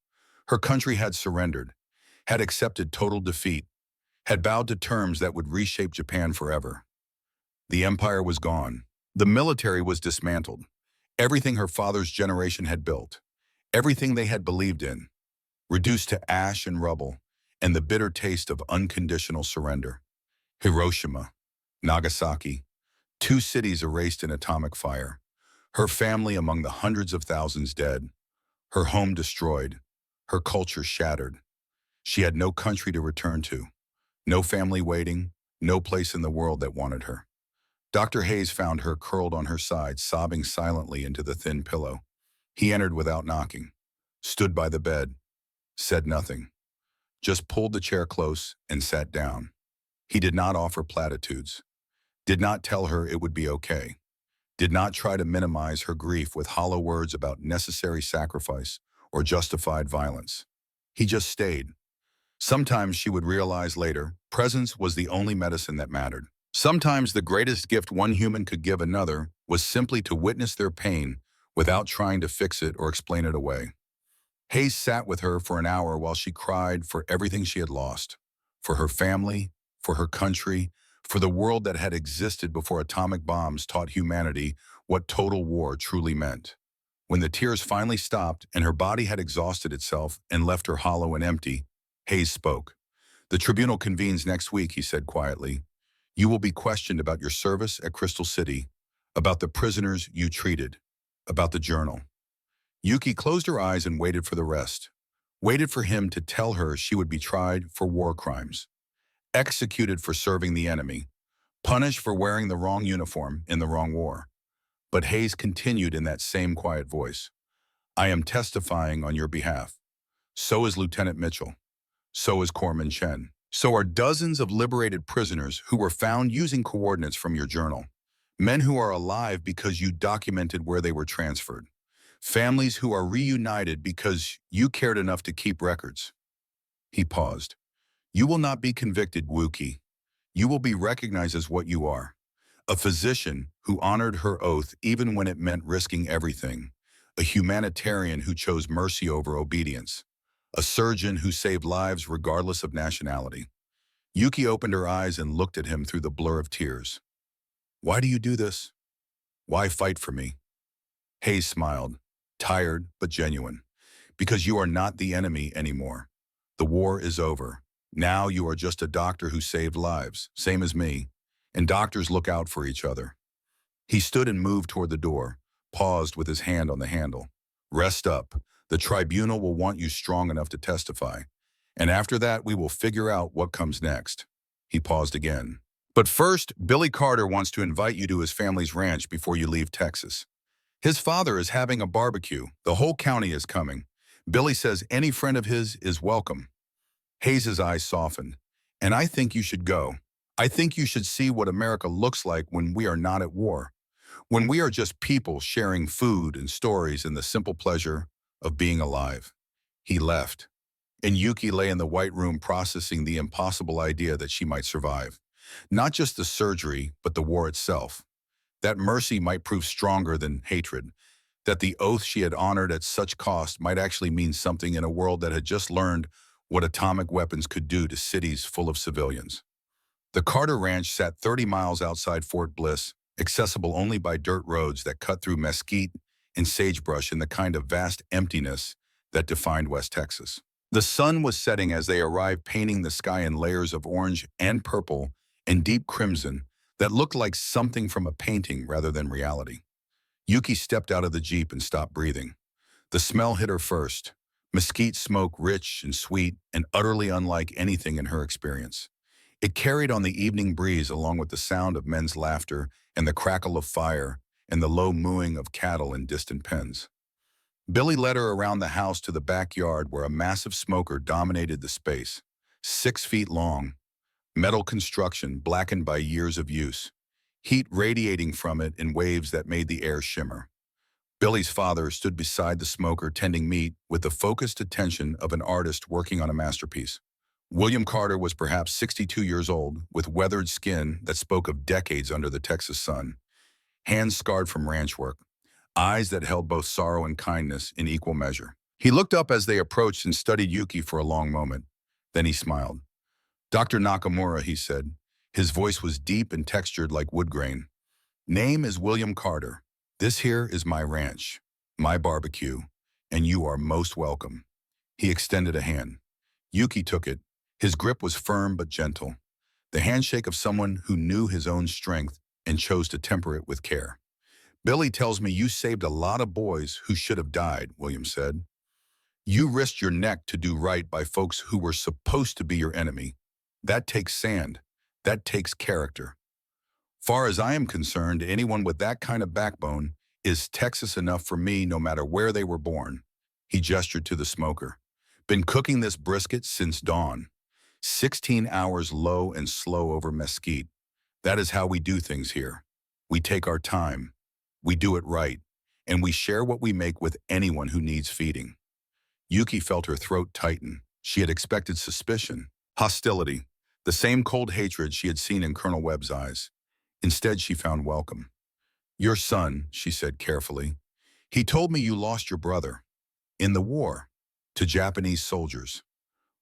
S1: Her country had surrendered, had accepted total defeat, had bowed to terms that would reshape Japan forever. The empire was gone. The military was dismantled. Everything her father's generation had built, everything they had believed in, reduced to ash and rubble, and the bitter taste of unconditional surrender. Hiroshima, Nagasaki, two cities erased in atomic fire. Her family among the hundreds of thousands dead. Her home destroyed. Her culture shattered. She had no country to return to. No family waiting. No place in the world that wanted her. Dr. Hayes found her curled on her side, sobbing silently into the thin pillow. He entered without knocking. Stood by the bed. Said nothing. Just pulled the chair close and sat down. He did not offer platitudes. Did not tell her it would be okay. Did not try to minimize her grief with hollow words about necessary sacrifice or justified violence. He just stayed. Sometimes she would realize later, presence was the only medicine that mattered. Sometimes the greatest gift one human could give another was simply to witness their pain without trying to fix it or explain it away. Hayes sat with her for an hour while she cried for everything she had lost, for her family, for her country, for the world that had existed before atomic bombs taught humanity what total war truly meant. When the tears finally stopped and her body had exhausted itself and left her hollow and empty, Hayes spoke. "The tribunal convenes next week," he said quietly. "You will be questioned about your service at Crystal City, about the prisoners you treated, about the journal." Yuki closed her eyes and waited for the rest. Waited for him to tell her she would be tried for war crimes, executed for serving the enemy, punished for wearing the wrong uniform in the wrong war. But Hayes continued in that same quiet voice. "I am testifying on your behalf. So is Lieutenant Mitchell. So is Corpsman Chen. So are dozens of liberated prisoners who were found using coordinates from your journal. Men who are alive because you documented where they were transferred. Families who are reunited because you cared enough to keep records." He paused. "You will not be convicted, Wuki. You will be recognized as what you are. A physician who honored her oath even when it meant risking everything. A humanitarian who chose mercy over obedience. A surgeon who saved lives regardless of nationality." Yuki opened her eyes and looked at him through the blur of tears. "Why do you do this? Why fight for me?" Hayes smiled, tired but genuine. "Because you are not the enemy anymore. The war is over. Now you are just a doctor who saved lives, same as me, and doctors look out for each other." He stood and moved toward the door, paused with his hand on the handle. "Rest up. The tribunal will want you strong enough to testify. And after that, we will figure out what comes next." He paused again. "But first, Billy Carter wants to invite you to his family's ranch before you leave Texas. His father is having a barbecue. The whole county is coming. Billy says any friend of his is welcome." Hayes's eyes softened. "And I think you should go. I think you should see what America looks like when we are not at war. When we are just people sharing food and stories and the simple pleasure of being alive." He left, and Yuki lay in the white room processing the impossible idea that she might survive. Not just the surgery, but the war itself. That mercy might prove stronger than hatred. That the oath she had honored at such cost might actually mean something in a world that had just learned what atomic weapons could do to cities full of civilians. The Carter Ranch sat 30 miles outside Fort Bliss, accessible only by dirt roads that cut through mesquite and sagebrush in the kind of vast emptiness that defined West Texas. The sun was setting as they arrived, painting the sky in layers of orange and purple and deep crimson that looked like something from a painting rather than reality. Yuki stepped out of the Jeep and stopped breathing. The smell hit her first, mesquite smoke rich and sweet and utterly unlike anything in her experience. It carried on the evening breeze along with the sound of men's laughter and the crackle of fire and the low mooing of cattle in distant pens. Billy led her around the house to the backyard where a massive smoker dominated the space, 6 feet long, metal construction blackened by years of use, heat radiating from it in waves that made the air shimmer. Billy's father stood beside the smoker tending meat with the focused attention of an artist working on a masterpiece. William Carter was perhaps 62 years old, with weathered skin that spoke of decades under the Texas sun, hands scarred from ranch work, eyes that held both sorrow and kindness in equal measure. He looked up as they approached and studied Yuki for a long moment. Then he smiled. "Dr. Nakamura," he said. His voice was deep and textured like wood grain. "Name is William Carter. This here is my ranch, my barbecue, and you are most welcome." He extended a hand. Yuki took it. His grip was firm but gentle, the handshake of someone who knew his own strength and chose to temper it with care. "Billy tells me you saved a lot of boys who should have died," William said. "You risked your neck to do right by folks who were supposed to be your enemy. That takes sand. That takes character. Far as I am concerned, anyone with that kind of backbone is Texas enough for me no matter where they were born." He gestured to the smoker. "Been cooking this brisket since dawn. 16 hours low and slow over mesquite. That is how we do things here. We take our time. We do it right. And we share what we make with anyone who needs feeding." Yuki felt her throat tighten. She had expected suspicion, hostility, the same cold hatred she had seen in Colonel Webb's eyes. Instead, she found welcome. "Your son," she said carefully. "He told me you lost your brother. In the war. To Japanese soldiers."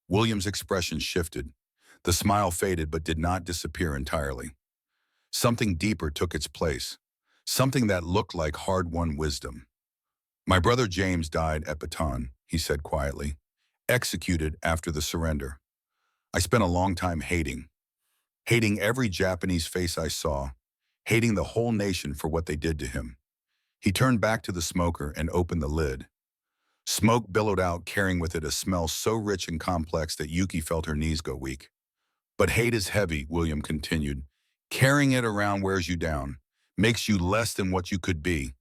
S1: William's expression shifted. The smile faded but did not disappear entirely. Something deeper took its place, something that looked like hard-won wisdom. My brother James died at Bataan, he said quietly, executed after the surrender. I spent a long time hating every Japanese face I saw, hating the whole nation for what they did to him. He turned back to the smoker and opened the lid. Smoke billowed out, carrying with it a smell so rich and complex that Yuki felt her knees go weak. But hate is heavy, William continued. Carrying it around wears you down, makes you less than what you could be.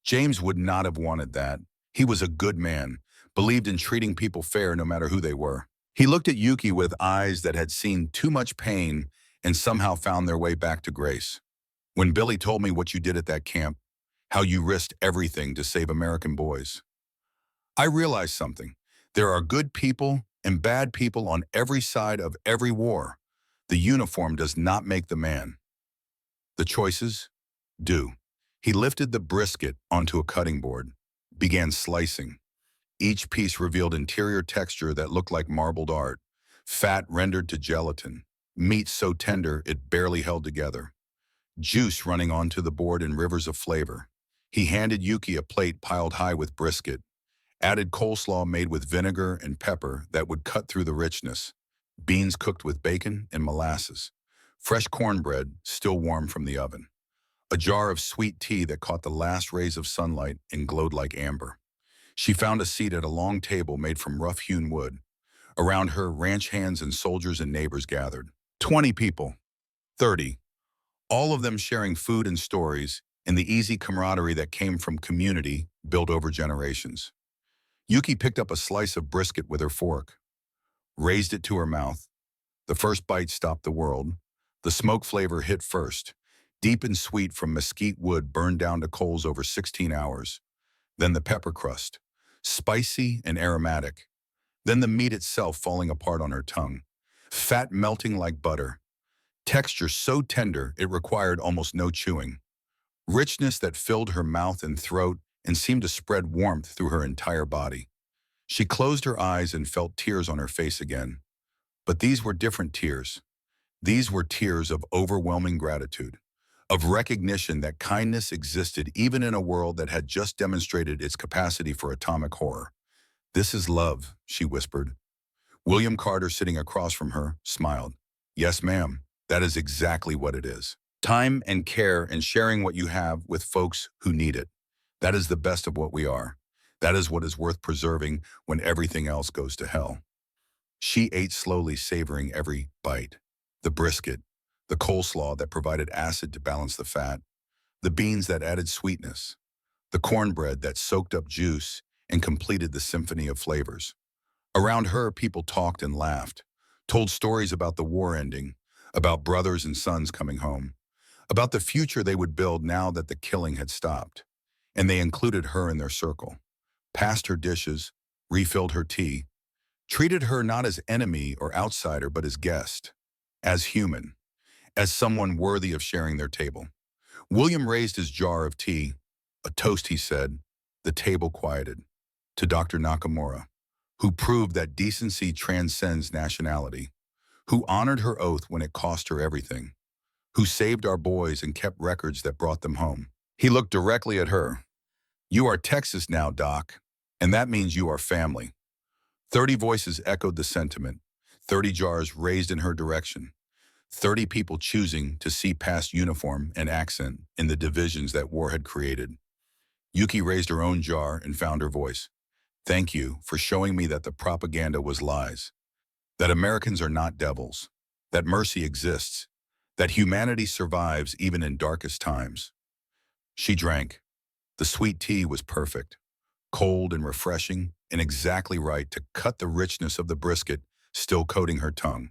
S1: James would not have wanted that. He was a good man, believed in treating people fair no matter who they were. He looked at Yuki with eyes that had seen too much pain and somehow found their way back to grace. When Billy told me what you did at that camp, how you risked everything to save American boys, I realized something. There are good people and bad people on every side of every war. The uniform does not make the man. The choices do. He lifted the brisket onto a cutting board, began slicing. Each piece revealed interior texture that looked like marbled art, fat rendered to gelatin, meat so tender it barely held together, juice running onto the board in rivers of flavor. He handed Yuki a plate piled high with brisket, added coleslaw made with vinegar and pepper that would cut through the richness, beans cooked with bacon and molasses, fresh cornbread still warm from the oven, a jar of sweet tea that caught the last rays of sunlight and glowed like amber. She found a seat at a long table made from rough-hewn wood. Around her, ranch hands and soldiers and neighbors gathered. 20 people, 30, all of them sharing food and stories and the easy camaraderie that came from community built over generations. Yuki picked up a slice of brisket with her fork, raised it to her mouth. The first bite stopped the world. The smoke flavor hit first, deep and sweet from mesquite wood burned down to coals over 16 hours. Then the pepper crust, spicy and aromatic. Then the meat itself falling apart on her tongue, fat melting like butter, texture so tender it required almost no chewing, richness that filled her mouth and throat and seemed to spread warmth through her entire body. She closed her eyes and felt tears on her face again. But these were different tears. These were tears of overwhelming gratitude, of recognition that kindness existed even in a world that had just demonstrated its capacity for atomic horror. "This is love," she whispered. William Carter, sitting across from her, smiled. "Yes, ma'am, that is exactly what it is. Time and care and sharing what you have with folks who need it. That is the best of what we are. That is what is worth preserving when everything else goes to hell." She ate slowly, savoring every bite. The brisket, the coleslaw that provided acid to balance the fat, the beans that added sweetness, the cornbread that soaked up juice and completed the symphony of flavors. Around her, people talked and laughed, told stories about the war ending, about brothers and sons coming home, about the future they would build now that the killing had stopped. And they included her in their circle, passed her dishes, refilled her tea, treated her not as enemy or outsider but as guest, as human, as someone worthy of sharing their table. William raised his jar of tea. "A toast," he said. The table quieted. "To Dr. Nakamura, who proved that decency transcends nationality, who honored her oath when it cost her everything, who saved our boys and kept records that brought them home." He looked directly at her. "You are Texas now, Doc, and that means you are family." 30 voices echoed the sentiment, 30 jars raised in her direction, 30 people choosing to see past uniform and accent in the divisions that war had created. Yuki raised her own jar and found her voice. "Thank you for showing me that the propaganda was lies, that Americans are not devils, that mercy exists, that humanity survives even in darkest times." She drank. The sweet tea was perfect, cold and refreshing, and exactly right to cut the richness of the brisket still coating her tongue.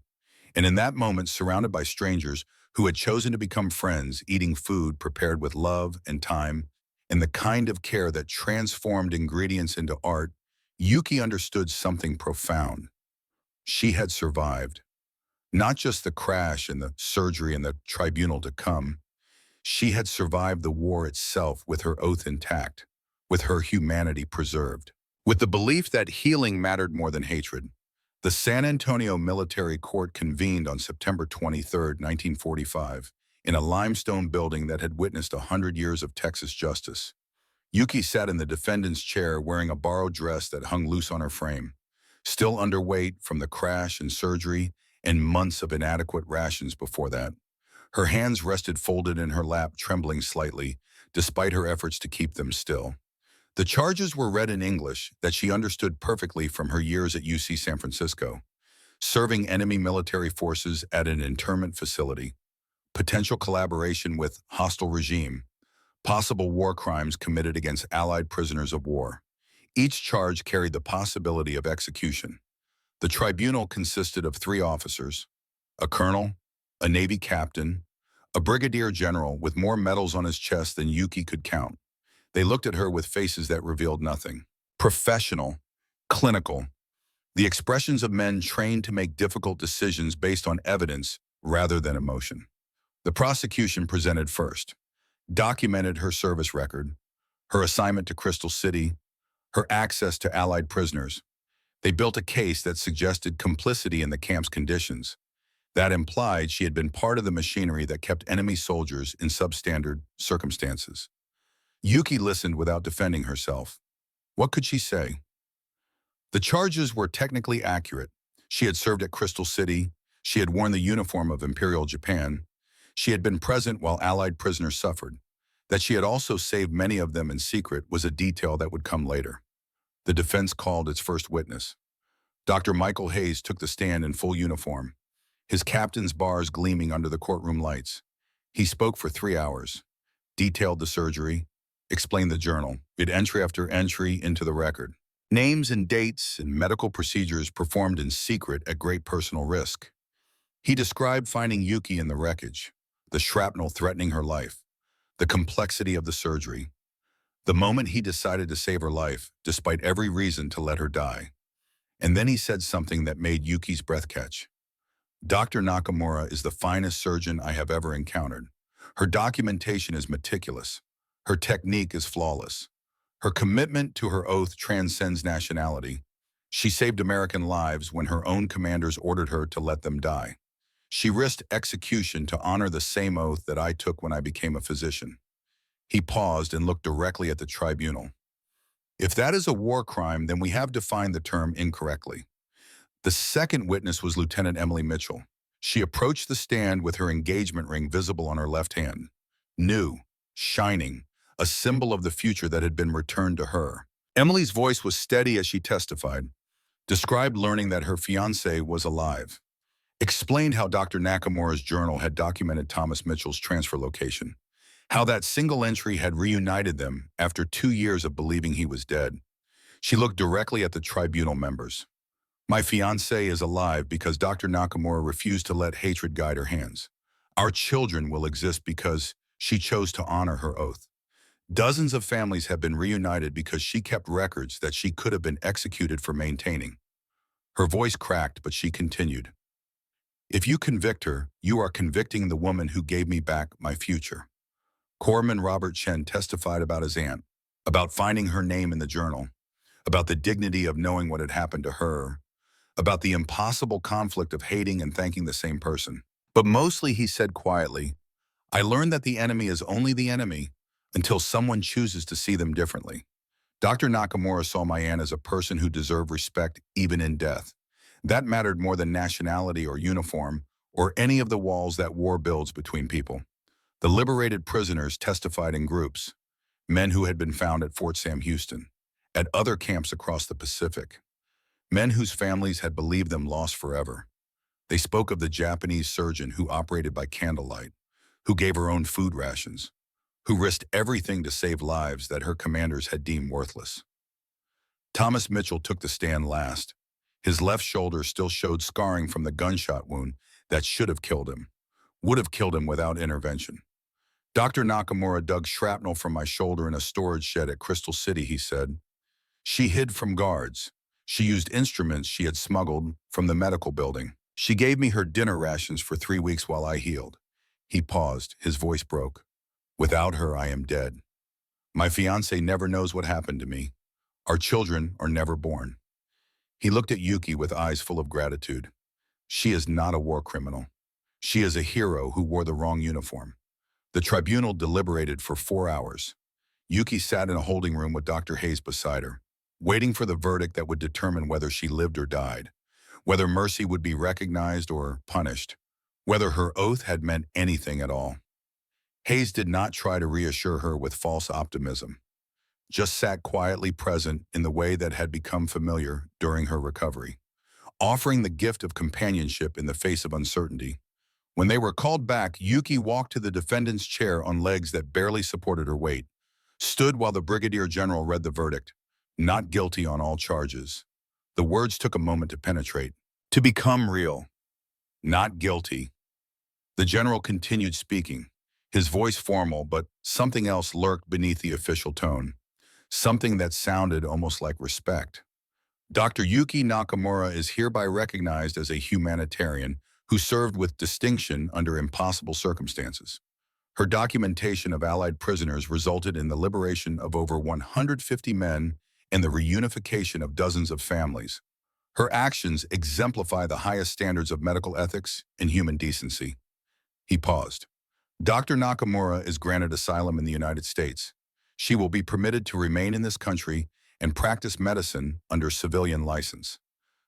S1: And in that moment, surrounded by strangers who had chosen to become friends, eating food prepared with love and time, and the kind of care that transformed ingredients into art, Yuki understood something profound. She had survived. Not just the crash and the surgery and the tribunal to come. She had survived the war itself with her oath intact, with her humanity preserved, with the belief that healing mattered more than hatred, The San Antonio Military Court convened on September 23, 1945, in a limestone building that had witnessed 100 years of Texas justice. Yuki sat in the defendant's chair wearing a borrowed dress that hung loose on her frame, still underweight from the crash and surgery and months of inadequate rations before that. Her hands rested folded in her lap, trembling slightly, despite her efforts to keep them still. The charges were read in English that she understood perfectly from her years at UC San Francisco, serving enemy military forces at an internment facility, potential collaboration with hostile regime, possible war crimes committed against Allied prisoners of war. Each charge carried the possibility of execution. The tribunal consisted of 3 officers, a colonel, a Navy captain, a brigadier general with more medals on his chest than Yuki could count. They looked at her with faces that revealed nothing. Professional, clinical, the expressions of men trained to make difficult decisions based on evidence rather than emotion. The prosecution presented first, documented her service record, her assignment to Crystal City, her access to Allied prisoners. They built a case that suggested complicity in the camp's conditions. That implied she had been part of the machinery that kept enemy soldiers in substandard circumstances. Yuki listened without defending herself. What could she say? The charges were technically accurate. She had served at Crystal City. She had worn the uniform of Imperial Japan. She had been present while Allied prisoners suffered. That she had also saved many of them in secret was a detail that would come later. The defense called its first witness. Dr. Michael Hayes took the stand in full uniform, his captain's bars gleaming under the courtroom lights. He spoke for 3 hours, detailed the surgery, explained the journal, read entry after entry into the record. Names and dates and medical procedures performed in secret at great personal risk. He described finding Yuki in the wreckage, the shrapnel threatening her life, the complexity of the surgery, the moment he decided to save her life, despite every reason to let her die. And then he said something that made Yuki's breath catch. Dr. Nakamura is the finest surgeon I have ever encountered. Her documentation is meticulous. Her technique is flawless. Her commitment to her oath transcends nationality. She saved American lives when her own commanders ordered her to let them die. She risked execution to honor the same oath that I took when I became a physician. He paused and looked directly at the tribunal. If that is a war crime, then we have defined the term incorrectly. The second witness was Lieutenant Emily Mitchell. She approached the stand with her engagement ring visible on her left hand. New, shining, a symbol of the future that had been returned to her. Emily's voice was steady as she testified, described learning that her fiancé was alive, explained how Dr. Nakamura's journal had documented Thomas Mitchell's transfer location, how that single entry had reunited them after 2 years of believing he was dead. She looked directly at the tribunal members. My fiancé is alive because Dr. Nakamura refused to let hatred guide her hands. Our children will exist because she chose to honor her oath. Dozens of families have been reunited because she kept records that she could have been executed for maintaining. Her voice cracked, but she continued. If you convict her, you are convicting the woman who gave me back my future. Corpsman Robert Chen testified about his aunt, about finding her name in the journal, about the dignity of knowing what had happened to her, about the impossible conflict of hating and thanking the same person. But mostly he said quietly, I learned that the enemy is only the enemy until someone chooses to see them differently. Dr. Nakamura saw my aunt as a person who deserved respect even in death. That mattered more than nationality or uniform or any of the walls that war builds between people. The liberated prisoners testified in groups, men who had been found at Fort Sam Houston, at other camps across the Pacific, men whose families had believed them lost forever. They spoke of the Japanese surgeon who operated by candlelight, who gave her own food rations, who risked everything to save lives that her commanders had deemed worthless. Thomas Mitchell took the stand last. His left shoulder still showed scarring from the gunshot wound that should have killed him, would have killed him without intervention. Dr. Nakamura dug shrapnel from my shoulder in a storage shed at Crystal City, he said. She hid from guards. She used instruments she had smuggled from the medical building. She gave me her dinner rations for 3 weeks while I healed. He paused, his voice broke. Without her, I am dead. My fiancé never knows what happened to me. Our children are never born. He looked at Yuki with eyes full of gratitude. She is not a war criminal. She is a hero who wore the wrong uniform. The tribunal deliberated for 4 hours. Yuki sat in a holding room with Dr. Hayes beside her, waiting for the verdict that would determine whether she lived or died, whether mercy would be recognized or punished, whether her oath had meant anything at all. Hayes did not try to reassure her with false optimism, just sat quietly present in the way that had become familiar during her recovery, offering the gift of companionship in the face of uncertainty. When they were called back, Yuki walked to the defendant's chair on legs that barely supported her weight, stood while the brigadier general read the verdict, not guilty on all charges. The words took a moment to penetrate. To become real. Not guilty. The general continued speaking, his voice formal, but something else lurked beneath the official tone, something that sounded almost like respect. Dr. Yuki Nakamura is hereby recognized as a humanitarian who served with distinction under impossible circumstances. Her documentation of Allied prisoners resulted in the liberation of over 150 men and the reunification of dozens of families. Her actions exemplify the highest standards of medical ethics and human decency. He paused. Dr. Nakamura is granted asylum in the United States. She will be permitted to remain in this country and practice medicine under civilian license.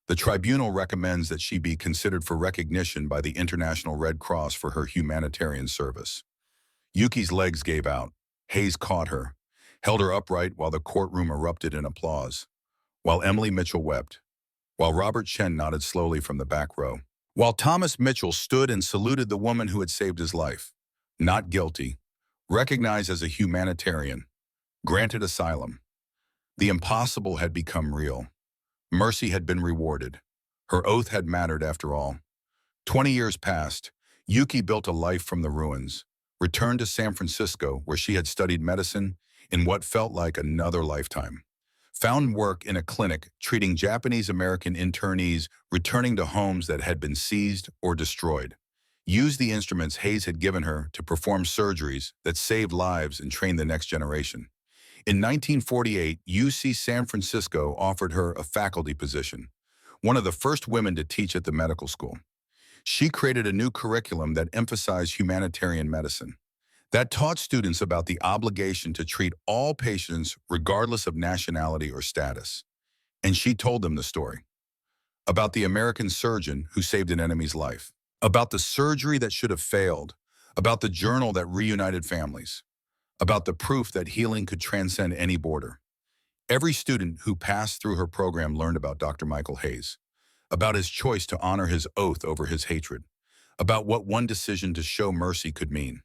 S1: The tribunal recommends that she be considered for recognition by the International Red Cross for her humanitarian service. Yuki's legs gave out. Hayes caught her, held her upright while the courtroom erupted in applause, while Emily Mitchell wept, while Robert Chen nodded slowly from the back row, while Thomas Mitchell stood and saluted the woman who had saved his life. Not guilty, recognized as a humanitarian, granted asylum. The impossible had become real. Mercy had been rewarded. Her oath had mattered after all. 20 years passed. Yuki built a life from the ruins, returned to San Francisco where she had studied medicine in what felt like another lifetime, found work in a clinic treating Japanese-American internees returning to homes that had been seized or destroyed, used the instruments Hayes had given her to perform surgeries that saved lives and trained the next generation. In 1948, UC San Francisco offered her a faculty position, one of the first women to teach at the medical school. She created a new curriculum that emphasized humanitarian medicine, that taught students about the obligation to treat all patients regardless of nationality or status. And she told them the story about the American surgeon who saved an enemy's life, about the surgery that should have failed, about the journal that reunited families, about the proof that healing could transcend any border. Every student who passed through her program learned about Dr. Michael Hayes, about his choice to honor his oath over his hatred, about what one decision to show mercy could mean.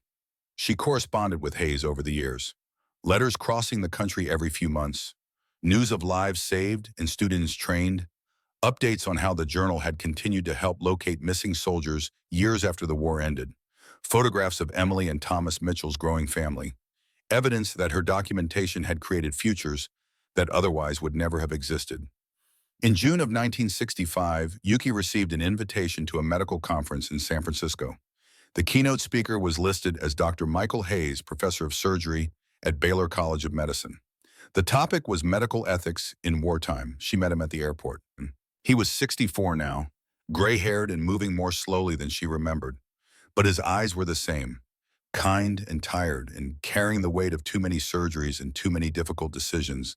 S1: She corresponded with Hayes over the years, letters crossing the country every few months, news of lives saved and students trained, updates on how the journal had continued to help locate missing soldiers years after the war ended, photographs of Emily and Thomas Mitchell's growing family, evidence that her documentation had created futures that otherwise would never have existed. In June of 1965, Yuki received an invitation to a medical conference in San Francisco. The keynote speaker was listed as Dr. Michael Hayes, professor of surgery at Baylor College of Medicine. The topic was medical ethics in wartime. She met him at the airport. He was 64 now, gray-haired and moving more slowly than she remembered. But his eyes were the same, kind and tired and carrying the weight of too many surgeries and too many difficult decisions.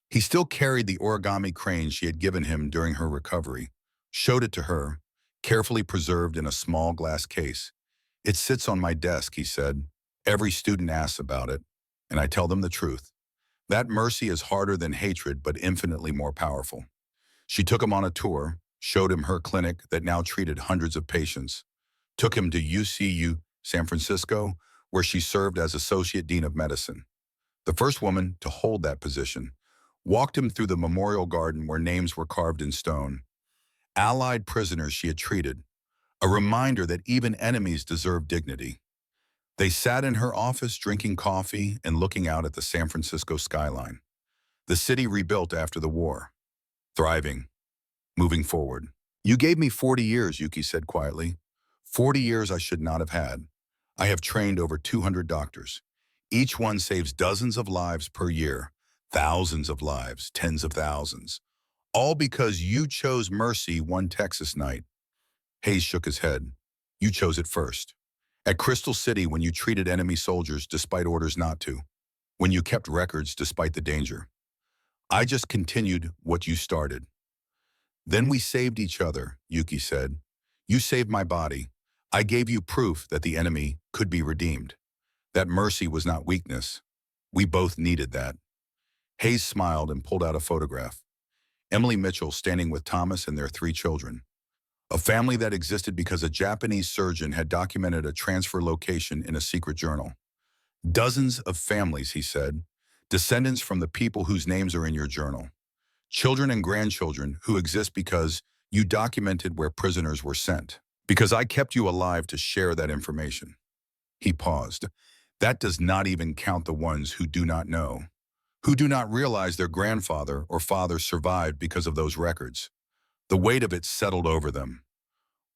S1: He still carried the origami crane she had given him during her recovery, showed it to her, carefully preserved in a small glass case. "It sits on my desk," he said. "Every student asks about it, and I tell them the truth. That mercy is harder than hatred, but infinitely more powerful." She took him on a tour, showed him her clinic that now treated hundreds of patients, took him to UCU San Francisco, where she served as Associate Dean of Medicine, the first woman to hold that position, walked him through the memorial garden where names were carved in stone, Allied prisoners she had treated, a reminder that even enemies deserve dignity. They sat in her office drinking coffee and looking out at the San Francisco skyline, the city rebuilt after the war, thriving, moving forward. "You gave me 40 years, Yuki said quietly. 40 years I should not have had. I have trained over 200 doctors. Each one saves dozens of lives per year, thousands of lives, tens of thousands. All because you chose mercy one Texas night. Hayes shook his head. You chose it first. At Crystal City when you treated enemy soldiers despite orders not to. When you kept records despite the danger. I just continued what you started. Then we saved each other, Yuki said. You saved my body. I gave you proof that the enemy could be redeemed. That mercy was not weakness. We both needed that. Hayes smiled and pulled out a photograph. Emily Mitchell standing with Thomas and their 3 children. A family that existed because a Japanese surgeon had documented a transfer location in a secret journal. Dozens of families, he said, descendants from the people whose names are in your journal. Children and grandchildren who exist because you documented where prisoners were sent. Because I kept you alive to share that information. He paused. That does not even count the ones who do not know, who do not realize their grandfather or father survived because of those records. The weight of it settled over them.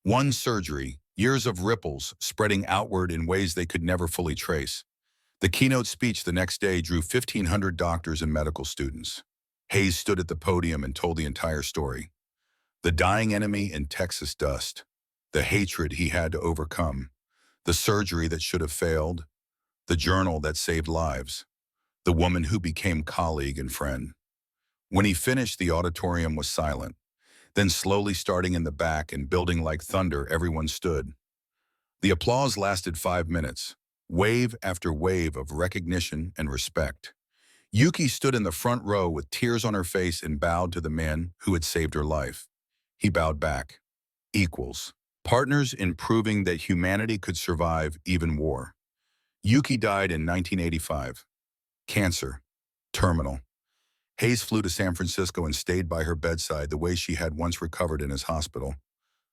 S1: One surgery, years of ripples spreading outward in ways they could never fully trace. The keynote speech the next day drew 1,500 doctors and medical students. Hayes stood at the podium and told the entire story. The dying enemy in Texas dust, the hatred he had to overcome, the surgery that should have failed, the journal that saved lives, the woman who became colleague and friend. When he finished, the auditorium was silent. Then slowly starting in the back and building like thunder, everyone stood. The applause lasted 5 minutes, wave after wave of recognition and respect. Yuki stood in the front row with tears on her face and bowed to the man who had saved her life. He bowed back. Equals. Partners in proving that humanity could survive even war. Yuki died in 1985. Cancer. Terminal. Hayes flew to San Francisco and stayed by her bedside the way she had once recovered in his hospital.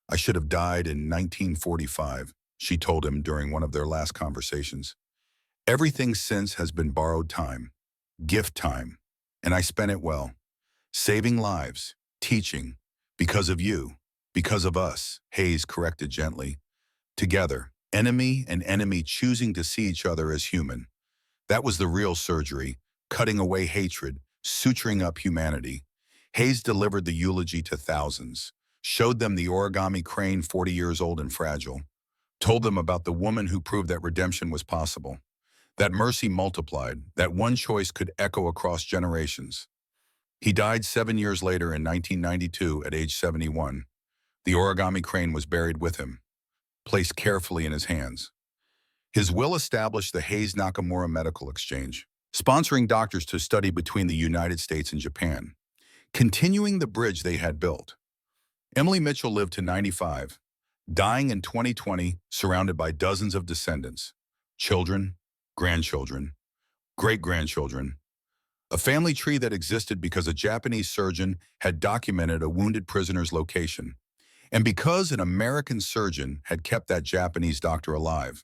S1: I should have died in 1945, she told him during one of their last conversations. Everything since has been borrowed time, gift time, and I spent it well. Saving lives, teaching, because of you, because of us, Hayes corrected gently. Together, enemy and enemy choosing to see each other as human. That was the real surgery, cutting away hatred, suturing up humanity. Hayes delivered the eulogy to thousands, showed them the origami crane 40 years old and fragile, told them about the woman who proved that redemption was possible, that mercy multiplied, that one choice could echo across generations. He died 7 years later in 1992 at age 71. The origami crane was buried with him, placed carefully in his hands. His will established the Hayes-Nakamura Medical Exchange, sponsoring doctors to study between the United States and Japan, continuing the bridge they had built. Emily Mitchell lived to 95, dying in 2020, surrounded by dozens of descendants, children, grandchildren, great-grandchildren, a family tree that existed because a Japanese surgeon had documented a wounded prisoner's location, and because an American surgeon had kept that Japanese doctor alive.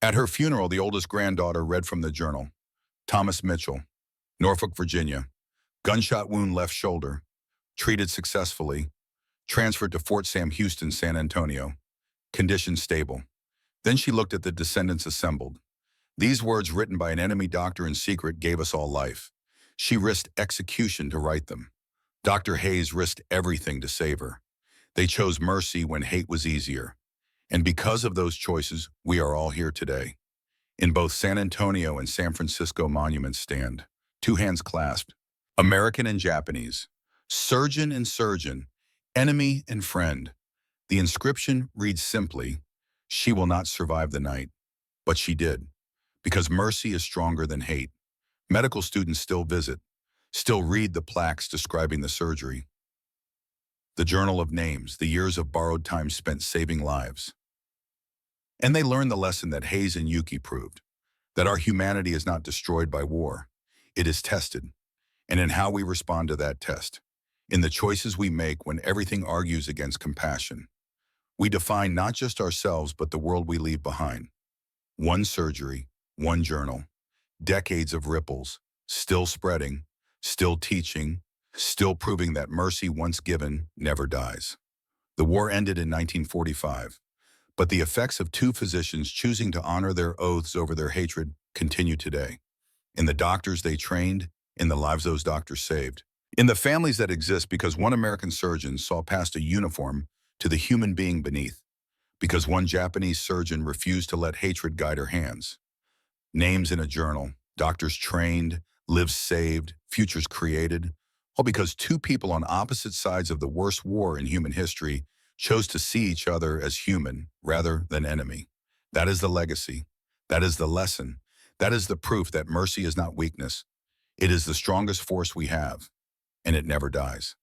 S1: At her funeral, the oldest granddaughter read from the journal. Thomas Mitchell, Norfolk, Virginia, gunshot wound left shoulder, treated successfully, transferred to Fort Sam Houston, San Antonio, condition stable. Then she looked at the descendants assembled. These words written by an enemy doctor in secret gave us all life. She risked execution to write them. Dr. Hayes risked everything to save her. They chose mercy when hate was easier. And because of those choices, we are all here today. In both San Antonio and San Francisco monuments stand, 2 hands clasped, American and Japanese, surgeon and surgeon, enemy and friend. The inscription reads simply, "She will not survive the night." But she did, because mercy is stronger than hate. Medical students still visit, still read the plaques describing the surgery. The journal of names, the years of borrowed time spent saving lives. And they learned the lesson that Hayes and Yuki proved, that our humanity is not destroyed by war. It is tested, and in how we respond to that test, in the choices we make when everything argues against compassion. We define not just ourselves, but the world we leave behind. One surgery, one journal, decades of ripples, still spreading, still teaching, still proving that mercy once given never dies. The war ended in 1945, but the effects of 2 physicians choosing to honor their oaths over their hatred continue today. In the doctors they trained, in the lives those doctors saved. In the families that exist because one American surgeon saw past a uniform to the human being beneath, because one Japanese surgeon refused to let hatred guide her hands. Names in a journal, doctors trained, lives saved, futures created, all because two people on opposite sides of the worst war in human history chose to see each other as human rather than enemy. That is the legacy. That is the lesson. That is the proof that mercy is not weakness. It is the strongest force we have, and it never dies.